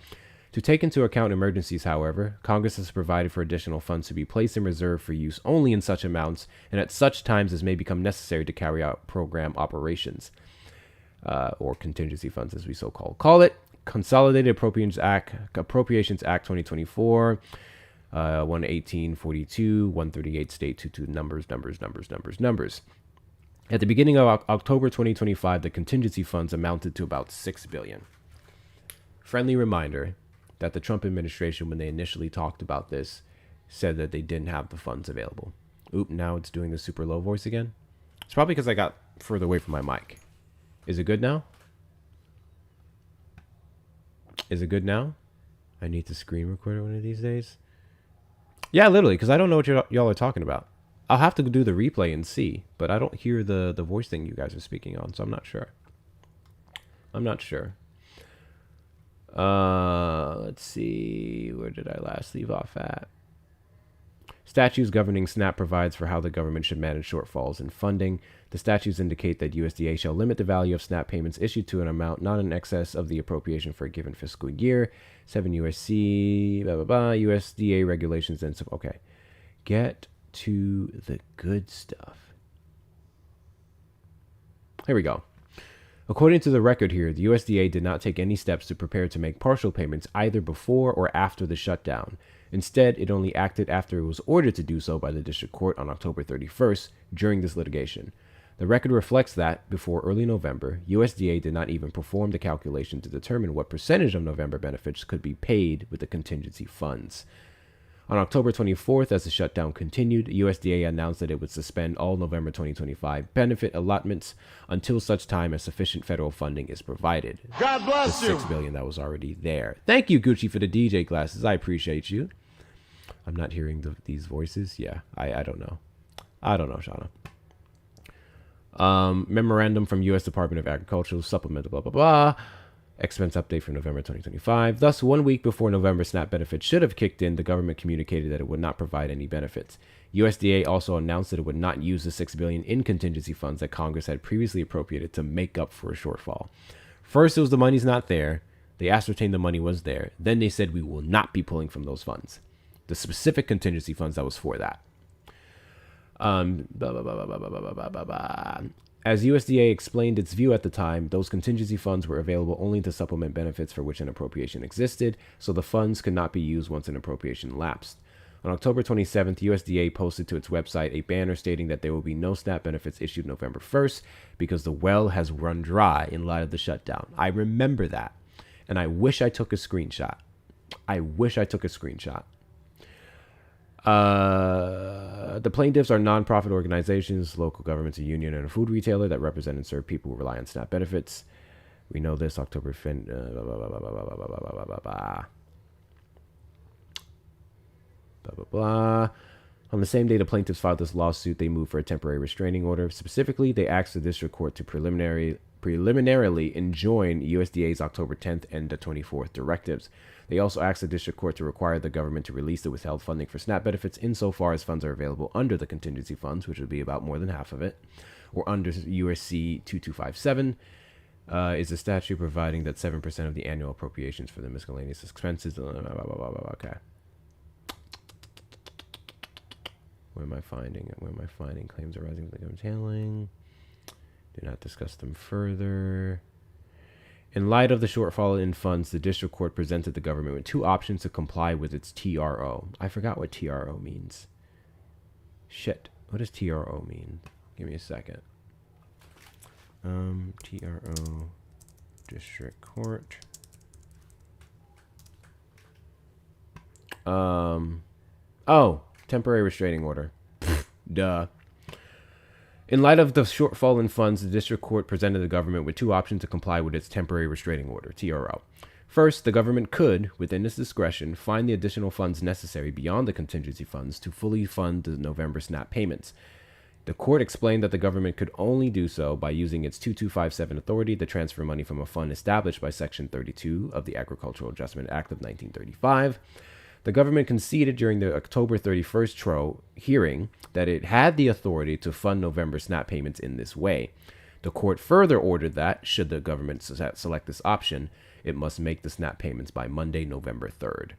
To take into account emergencies, however, Congress has provided for additional funds to be placed in reserve for use only in such amounts and at such times as may become necessary to carry out program operations, or contingency funds as we so call it. Consolidated Appropriations Act 2024. 11842, 138 state 22 numbers. At the beginning of October 2025, the contingency funds amounted to about $6 billion. Friendly reminder that the Trump administration, when they initially talked about this, said that they didn't have the funds available. Oop, now it's doing the super low voice again. It's probably because I got further away from my mic. Is it good now? Is it good now? I need to screen record it one of these days. Yeah, literally, because I don't know what y'all are talking about. I'll have to do the replay and see, but I don't hear the voice thing you guys are speaking on, so I'm not sure. Let's see. Where did I last leave off at? Statutes governing SNAP provides for how the government should manage shortfalls in funding. The statutes indicate that USDA shall limit the value of SNAP payments issued to an amount not in excess of the appropriation for a given fiscal year. 7 USC, USDA regulations and so. Okay. Get to the good stuff. Here we go. According to the record here, the USDA did not take any steps to prepare to make partial payments either before or after the shutdown. Instead, it only acted after it was ordered to do so by the district court on October 31st during this litigation. The record reflects that, before early November, USDA did not even perform the calculation to determine what percentage of November benefits could be paid with the contingency funds. On October 24th, as the shutdown continued, USDA announced that it would suspend all November 2025 benefit allotments until such time as sufficient federal funding is provided. God bless the you. $6 billion that was already there. Thank you, Gucci, for the DJ glasses. I appreciate you. I'm not hearing these voices. Yeah, I don't know. I don't know, Shauna. Memorandum from U.S. Department of Agriculture, supplemental, blah, blah, blah. Expense update for November 2025. Thus, 1 week before November SNAP benefits should have kicked in, the government communicated that it would not provide any benefits. USDA also announced that it would not use the $6 billion in contingency funds that Congress had previously appropriated to make up for a shortfall. First, it was the money's not there. They ascertained the money was there. Then they said we will not be pulling from those funds. The specific contingency funds that was for that. As USDA explained its view at the time, those contingency funds were available only to supplement benefits for which an appropriation existed, so the funds could not be used once an appropriation lapsed. On October 27th, USDA posted to its website a banner stating that there will be no SNAP benefits issued November 1st because the well has run dry in light of the shutdown. I remember that, and I wish I took a screenshot. The plaintiffs are nonprofit organizations, local governments, a union, and a food retailer that represent and serve people who rely on SNAP benefits. We know this. October 5th. On the same day the plaintiffs filed this lawsuit, they moved for a temporary restraining order. Specifically, they asked the district court to preliminarily enjoin USDA's October 10th and the 24th directives. They also asked the district court to require the government to release the withheld funding for SNAP benefits insofar as funds are available under the contingency funds, which would be about more than half of it, or under USC 2257, is a statute providing that 7% of the annual appropriations for the miscellaneous expenses. Okay. Where am I finding claims arising from the government's handling? Do not discuss them further. In light of the shortfall in funds, the district court presented the government with two options to comply with its TRO. I forgot what TRO means. Shit. What does TRO mean? Give me a second. TRO, district court. Temporary restraining order. Duh. In light of the shortfall in funds, the district court presented the government with two options to comply with its temporary restraining order, TRO. First, the government could, within its discretion, find the additional funds necessary beyond the contingency funds to fully fund the November SNAP payments. The court explained that the government could only do so by using its 2257 authority to transfer money from a fund established by Section 32 of the Agricultural Adjustment Act of 1935. The government conceded during the October 31st TRO hearing that it had the authority to fund November SNAP payments in this way. The court further ordered that, should the government select this option, it must make the SNAP payments by Monday, November 3rd.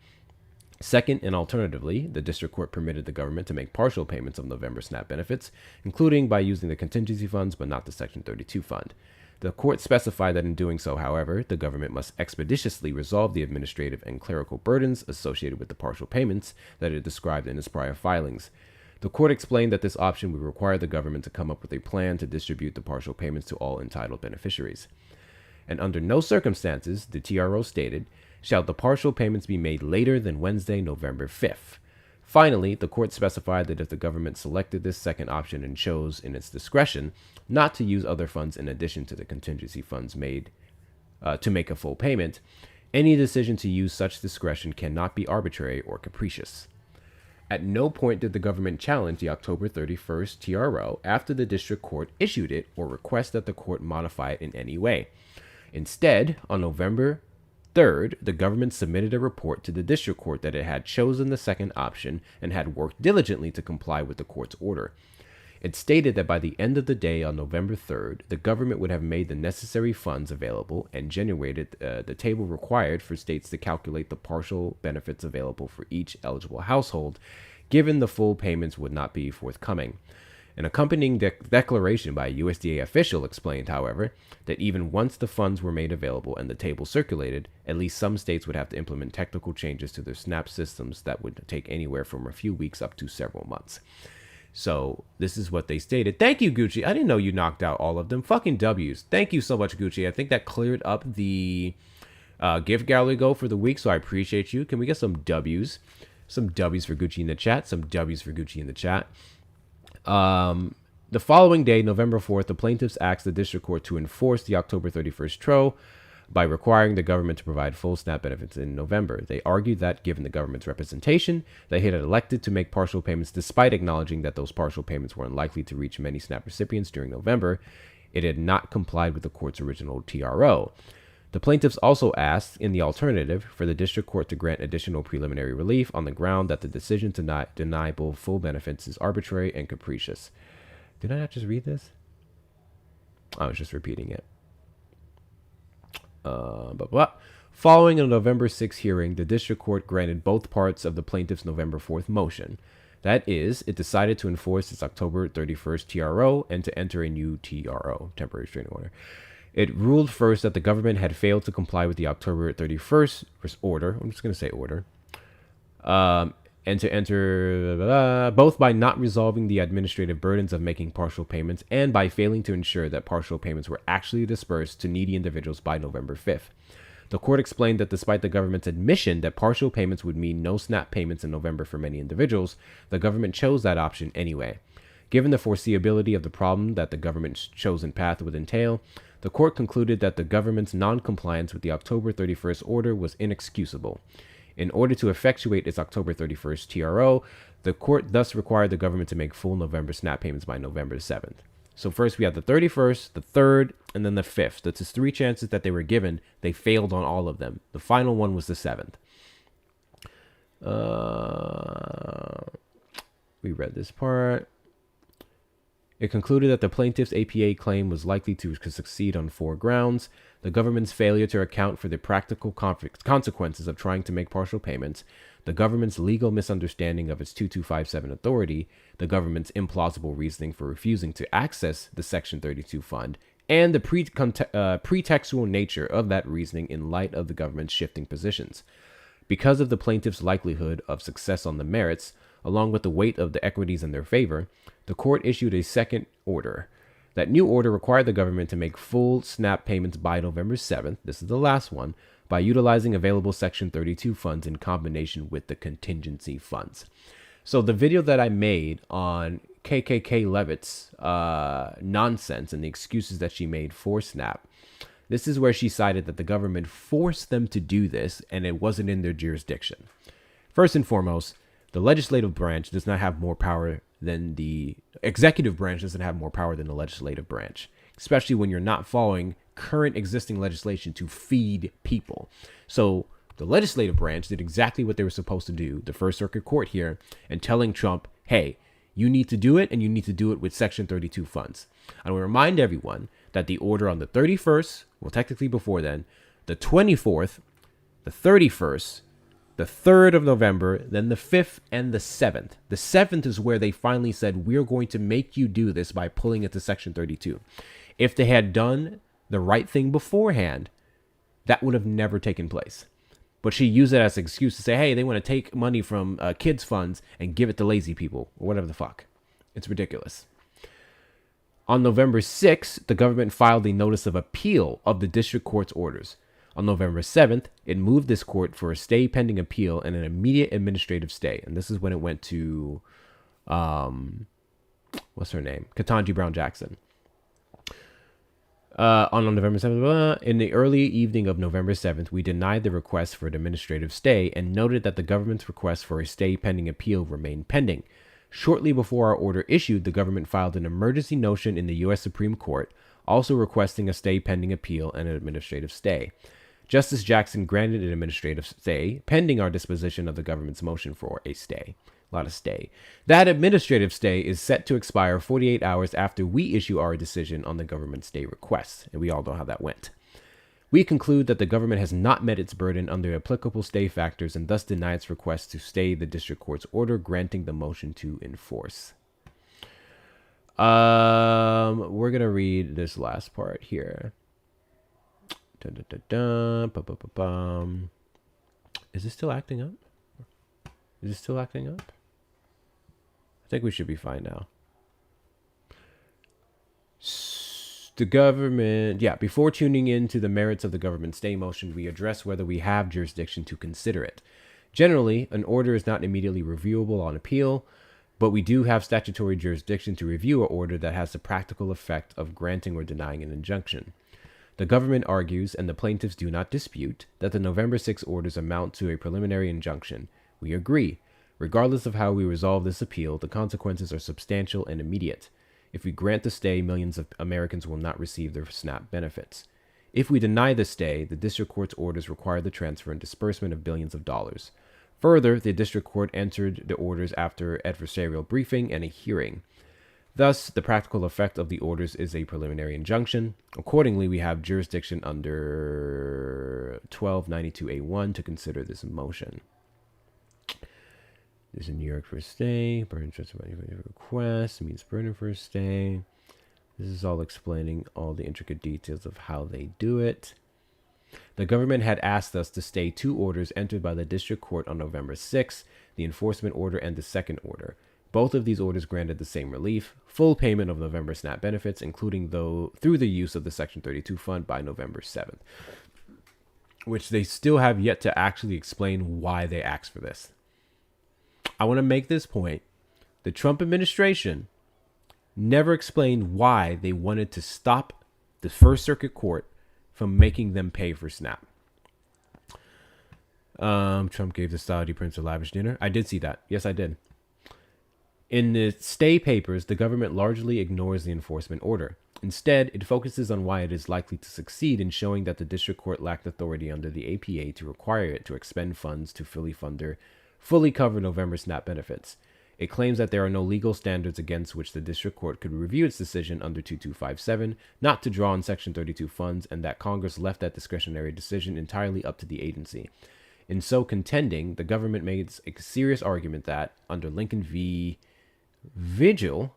Second, and alternatively, the district court permitted the government to make partial payments of November SNAP benefits, including by using the contingency funds but not the Section 32 fund. The court specified that in doing so, however, the government must expeditiously resolve the administrative and clerical burdens associated with the partial payments that it described in its prior filings. The court explained that this option would require the government to come up with a plan to distribute the partial payments to all entitled beneficiaries. And under no circumstances, the TRO stated, shall the partial payments be made later than Wednesday, November 5th. Finally, the court specified that if the government selected this second option and chose, in its discretion, not to use other funds in addition to the contingency funds made to make a full payment, any decision to use such discretion cannot be arbitrary or capricious. At no point did the government challenge the October 31st TRO after the district court issued it or request that the court modify it in any way. Instead, on November 3rd, the government submitted a report to the district court that it had chosen the second option and had worked diligently to comply with the court's order. It stated that by the end of the day on November 3rd, the government would have made the necessary funds available and generated the table required for states to calculate the partial benefits available for each eligible household, given the full payments would not be forthcoming. An accompanying declaration by a USDA official explained, however, that even once the funds were made available and the table circulated, at least some states would have to implement technical changes to their SNAP systems that would take anywhere from a few weeks up to several months. So this is what they stated. Thank you, Gucci. I didn't know you knocked out all of them. Fucking W's. Thank you so much, Gucci. I think that cleared up the gift gallery goal for the week, so I appreciate you. Can we get some W's? Some W's for Gucci in the chat. Some W's for Gucci in the chat. The following day, November 4th, the plaintiffs asked the district court to enforce the October 31st TRO by requiring the government to provide full SNAP benefits in November. They argued that, given the government's representation, they had elected to make partial payments despite acknowledging that those partial payments were unlikely to reach many SNAP recipients during November. It had not complied with the court's original TRO. The plaintiffs also asked, in the alternative, for the district court to grant additional preliminary relief on the ground that the decision to deny both full benefits is arbitrary and capricious. Did I not just read this? I was just repeating it. Following a November 6th hearing, the district court granted both parts of the plaintiff's November 4th motion. That is, it decided to enforce its October 31st TRO and to enter a new TRO, temporary restraining order. It ruled first that the government had failed to comply with the October 31st order. I'm just going to say order. And to enter both by not resolving the administrative burdens of making partial payments and by failing to ensure that partial payments were actually dispersed to needy individuals by November 5th. The court explained that despite the government's admission that partial payments would mean no SNAP payments in November for many individuals, the government chose that option anyway. Given the foreseeability of the problem that the government's chosen path would entail, the court concluded that the government's non-compliance with the October 31st order was inexcusable. In order to effectuate its October 31st TRO, the court thus required the government to make full November SNAP payments by November 7th. So first we have the 31st, the 3rd, and then the 5th. That's just 3 chances that they were given. They failed on all of them. The final one was the 7th. We read this part. It concluded that the plaintiff's APA claim was likely to succeed on 4 grounds: the government's failure to account for the practical consequences of trying to make partial payments, the government's legal misunderstanding of its 2257 authority, the government's implausible reasoning for refusing to access the Section 32 fund, and the pretextual nature of that reasoning in light of the government's shifting positions. Because of the plaintiff's likelihood of success on the merits, along with the weight of the equities in their favor, the court issued a second order. That new order required the government to make full SNAP payments by November 7th, this is the last one, by utilizing available Section 32 funds in combination with the contingency funds. So the video that I made on KKK Levitt's nonsense and the excuses that she made for SNAP, this is where she cited that the government forced them to do this and it wasn't in their jurisdiction. First and foremost, the legislative branch does not have more power then the executive branch doesn't have more power than the legislative branch, especially when you're not following current existing legislation to feed people. So the legislative branch did exactly what they were supposed to do, the First Circuit Court here, and telling Trump, hey, you need to do it, and you need to do it with Section 32 funds. I will remind everyone that the order on the 31st, well, technically before then, the 24th, the 31st, the 3rd of November, then the 5th and the 7th. The 7th is where they finally said, we're going to make you do this by pulling it to Section 32. If they had done the right thing beforehand, that would have never taken place. But she used it as an excuse to say, hey, they want to take money from kids' funds and give it to lazy people, or whatever the fuck. It's ridiculous. On November 6th, the government filed a notice of appeal of the district court's orders. On November 7th, it moved this court for a stay pending appeal and an immediate administrative stay. And this is when it went to, what's her name? Ketanji Brown Jackson. On November 7th, in the early evening of November 7th, we denied the request for an administrative stay and noted that the government's request for a stay pending appeal remained pending. Shortly before our order issued, the government filed an emergency motion in the U.S. Supreme Court, also requesting a stay pending appeal and an administrative stay. Justice Jackson granted an administrative stay pending our disposition of the government's motion for a stay. A lot of stay. That administrative stay is set to expire 48 hours after we issue our decision on the government stay request, and we all know how that went. We conclude that the government has not met its burden under applicable stay factors and thus deny its request to stay the district court's order granting the motion to enforce. We're gonna read this last part here. Dun, dun, dun, dun. Is it still acting up? Is it still acting up? I think we should be fine now. The government, before tuning in to the merits of the government stay motion, we address whether we have jurisdiction to consider it. Generally, an order is not immediately reviewable on appeal, but we do have statutory jurisdiction to review an order that has the practical effect of granting or denying an injunction. The government argues, and the plaintiffs do not dispute, that the November 6 orders amount to a preliminary injunction. We agree. Regardless of how we resolve this appeal, the consequences are substantial and immediate. If we grant the stay, millions of Americans will not receive their SNAP benefits. If we deny the stay, the district court's orders require the transfer and disbursement of billions of dollars. Further, the district court entered the orders after adversarial briefing and a hearing. Thus, the practical effect of the orders is a preliminary injunction. Accordingly, we have jurisdiction under 1292A1 to consider this motion. This is in New York for a stay. Burden request means burden for a stay. This is all explaining all the intricate details of how they do it. The government had asked us to stay 2 orders entered by the district court on November 6, the enforcement order and the second order. Both of these orders granted the same relief, full payment of November SNAP benefits, including through the use of the Section 32 fund by November 7th, which they still have yet to actually explain why they asked for this. I want to make this point. The Trump administration never explained why they wanted to stop the First Circuit Court from making them pay for SNAP. Trump gave the Saudi prince a lavish dinner. I did see that. Yes, I did. In the stay papers, the government largely ignores the enforcement order. Instead, it focuses on why it is likely to succeed in showing that the district court lacked authority under the APA to require it to expend funds to fully cover November SNAP benefits. It claims that there are no legal standards against which the district court could review its decision under 2257 not to draw on Section 32 funds, and that Congress left that discretionary decision entirely up to the agency. In so contending, the government makes a serious argument that, under Lincoln v. Vigil,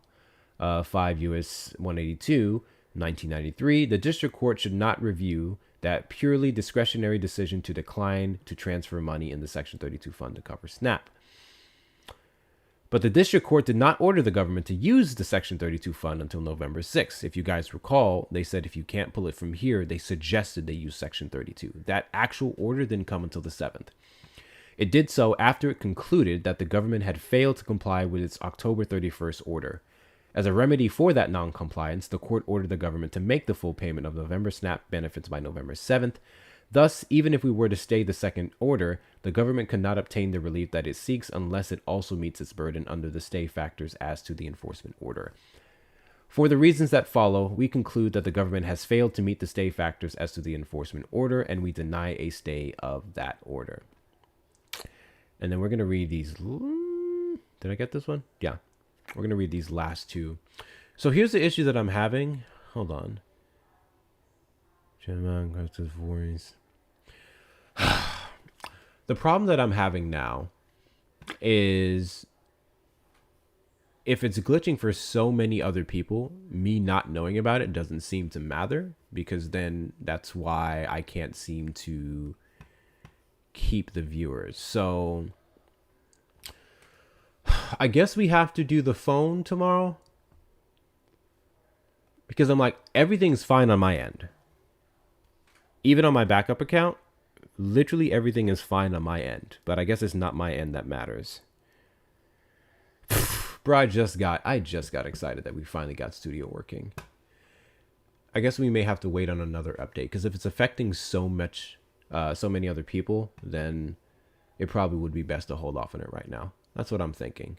5 U.S. 182, 1993, the district court should not review that purely discretionary decision to decline to transfer money in the Section 32 fund to cover SNAP. But the district court did not order the government to use the Section 32 fund until November 6th. If you guys recall, they said if you can't pull it from here, they suggested they use Section 32. That actual order didn't come until the 7th. It did so after it concluded that the government had failed to comply with its October 31st order. As a remedy for that non-compliance, the court ordered the government to make the full payment of November SNAP benefits by November 7th. Thus, even if we were to stay the second order, the government cannot obtain the relief that it seeks unless it also meets its burden under the stay factors as to the enforcement order. For the reasons that follow, we conclude that the government has failed to meet the stay factors as to the enforcement order, and we deny a stay of that order. And then we're going to read these. Did I get this one? Yeah. We're going to read these last two. So here's the issue that I'm having. Hold on. The problem that I'm having now is if it's glitching for so many other people, me not knowing about it doesn't seem to matter, because then that's why I can't seem to keep the viewers. So I guess we have to do the phone tomorrow, because I'm like, everything's fine on my end. Even on my backup account, literally everything is fine on my end, but I guess it's not my end that matters. Bro, I just got excited that we finally got studio working. I guess we may have to wait on another update, because if it's affecting so many other people, then it probably would be best to hold off on it right now. That's what I'm thinking.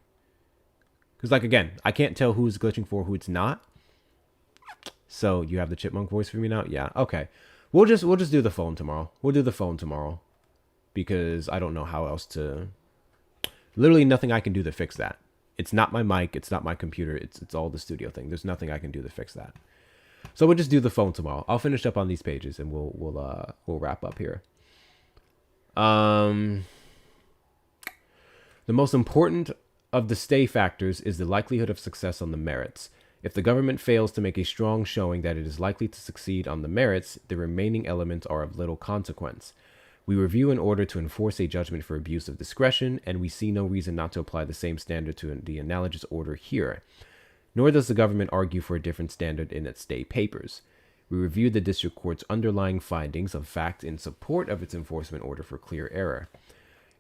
Because, like, again, I can't tell who's glitching for who it's not. So you have the chipmunk voice for me now? Yeah. Okay. We'll just do the phone tomorrow. We'll do the phone tomorrow, because I don't know how else to. Literally nothing I can do to fix that. It's not my mic. It's not my computer. It's all the studio thing. There's nothing I can do to fix that. So we'll just do the phone tomorrow. I'll finish up on these pages and we'll wrap up here. The most important of the stay factors is the likelihood of success on the merits. If the government fails to make a strong showing that it is likely to succeed on the merits, the remaining elements are of little consequence. We review in order to enforce a judgment for abuse of discretion, and we see no reason not to apply the same standard to the analogous order here. Nor does the government argue for a different standard in its stay papers. We review the district court's underlying findings of fact in support of its enforcement order for clear error.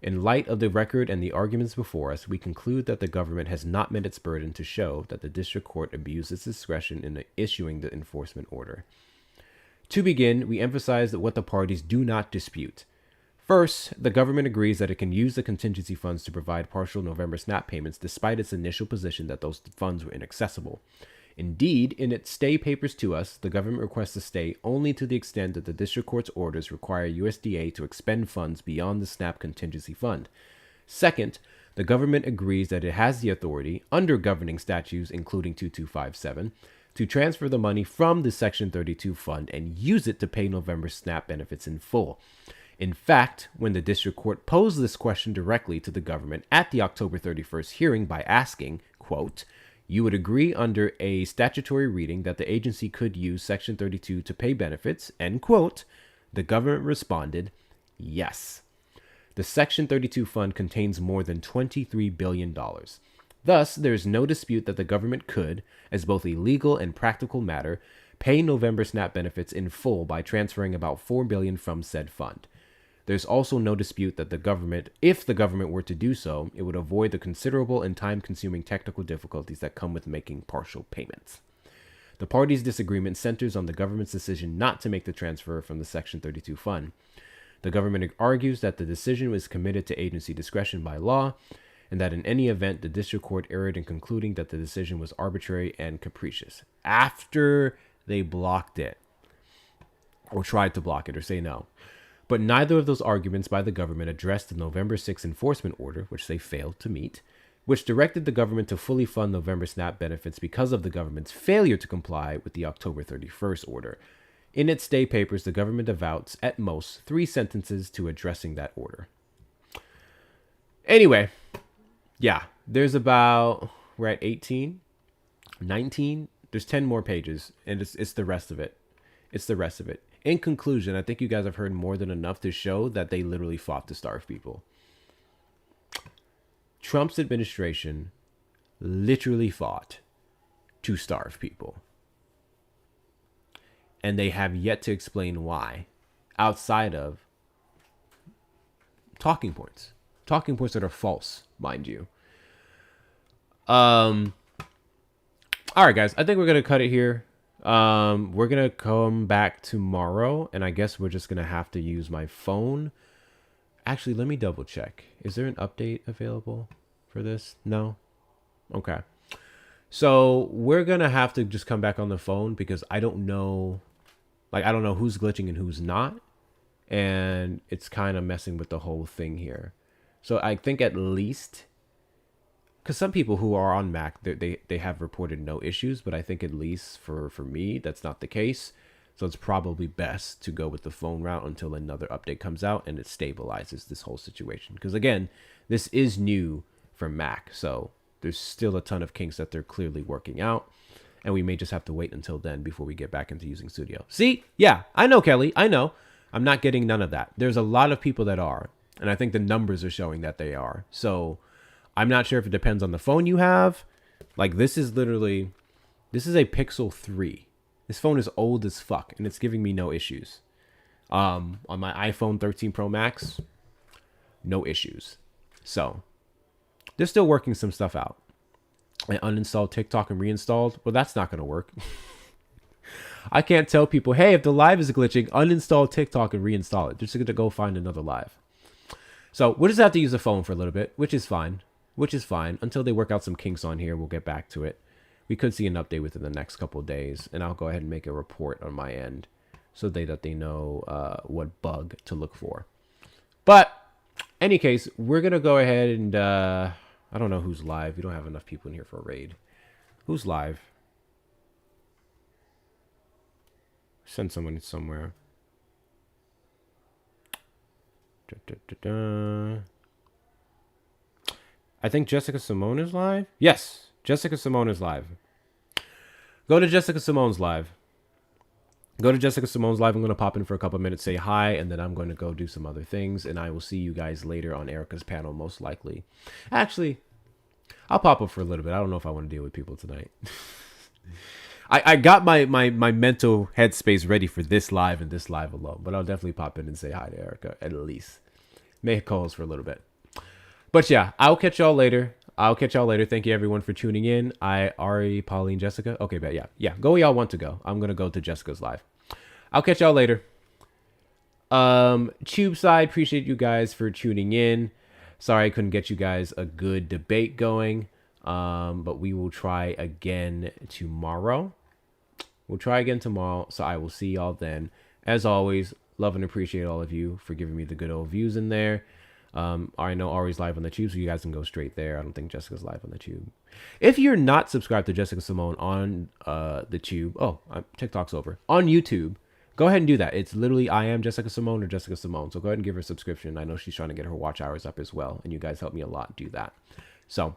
In light of the record and the arguments before us, we conclude that the government has not met its burden to show that the district court abused its discretion in issuing the enforcement order. To begin, we emphasize that what the parties do not dispute. First, the government agrees that it can use the contingency funds to provide partial November SNAP payments despite its initial position that those funds were inaccessible. Indeed, in its stay papers to us, the government requests a stay only to the extent that the district court's orders require USDA to expend funds beyond the SNAP contingency fund. Second, the government agrees that it has the authority, under governing statutes including 2257, to transfer the money from the Section 32 fund and use it to pay November SNAP benefits in full. In fact, when the district court posed this question directly to the government at the October 31st hearing by asking, quote, "You would agree under a statutory reading that the agency could use Section 32 to pay benefits," end quote, the government responded, yes. The Section 32 fund contains more than $23 billion. Thus, there is no dispute that the government could, as both a legal and practical matter, pay November SNAP benefits in full by transferring about $4 billion from said fund. There's also no dispute that the government, if the government were to do so, it would avoid the considerable and time-consuming technical difficulties that come with making partial payments. The parties' disagreement centers on the government's decision not to make the transfer from the Section 32 fund. The government argues that the decision was committed to agency discretion by law, and that in any event, the district court erred in concluding that the decision was arbitrary and capricious. After they blocked it, or tried to block it, or say no. But neither of those arguments by the government addressed the November 6 enforcement order, which they failed to meet, which directed the government to fully fund November SNAP benefits because of the government's failure to comply with the October 31st order. In its stay papers, the government devotes, at most, 3 sentences to addressing that order. Anyway, yeah, there's about, we're at 18, 19, there's 10 more pages, and it's the rest of it. It's the rest of it. In conclusion, I think you guys have heard more than enough to show that they literally fought to starve people. Trump's administration literally fought to starve people. And they have yet to explain why, outside of talking points. Talking points that are false, mind you. All right, guys, I think we're going to cut it here. We're gonna come back tomorrow, and I guess we're just gonna have to use my phone. Actually, let me double check. Is there an update available for this? No? Okay. So we're gonna have to just come back on the phone because I don't know, like, I don't know who's glitching and who's not. And it's kind of messing with the whole thing here. So I think at least, because some people who are on Mac, they have reported no issues, but I think at least for me, that's not the case. So it's probably best to go with the phone route until another update comes out and it stabilizes this whole situation. Because again, this is new for Mac, so there's still a ton of kinks that they're clearly working out. And we may just have to wait until then before we get back into using Studio. See? Yeah, I know, Kelly. I know. I'm not getting none of that. There's a lot of people that are. And I think the numbers are showing that they are. So I'm not sure if it depends on the phone you have. Like, this is a Pixel 3. This phone is old as fuck, and it's giving me no issues. On my iPhone 13 Pro Max, no issues. So, they're still working some stuff out. I uninstalled TikTok and reinstalled. Well, that's not going to work. I can't tell people, hey, if the live is glitching, uninstall TikTok and reinstall it. They're just going to go find another live. So, we'll just have to use the phone for a little bit, which is fine. Until they work out some kinks on here, we'll get back to it. We could see an update within the next couple of days, and I'll go ahead and make a report on my end so that they know what bug to look for. But, any case, we're going to go ahead and, I don't know who's live. We don't have enough people in here for a raid. Who's live? Send someone somewhere. I think Jessica Simone is live. Yes, Jessica Simone is live. Go to Jessica Simone's live. I'm going to pop in for a couple minutes, say hi, and then I'm going to go do some other things. And I will see you guys later on Erica's panel, most likely. Actually, I'll pop up for a little bit. I don't know if I want to deal with people tonight. I got my mental headspace ready for this live and this live alone. But I'll definitely pop in and say hi to Erica, at least. Make calls for a little bit. But yeah, I'll catch y'all later. Thank you everyone for tuning in. Ari, Pauline, Jessica. Okay, but yeah. Go where y'all want to go. I'm gonna go to Jessica's live. I'll catch y'all later. Tube side, appreciate you guys for tuning in. Sorry I couldn't get you guys a good debate going. But we will try again tomorrow. So I will see y'all then. As always, love and appreciate all of you for giving me the good old views in there. I know Ari's live on the Tube, so you guys can go straight there. I don't think Jessica's live on the Tube. If you're not subscribed to Jessica Simone on the Tube, TikTok's over. On YouTube, go ahead and do that. It's literally I am Jessica Simone or Jessica Simone. So go ahead and give her a subscription. I know she's trying to get her watch hours up as well, and you guys help me a lot do that. So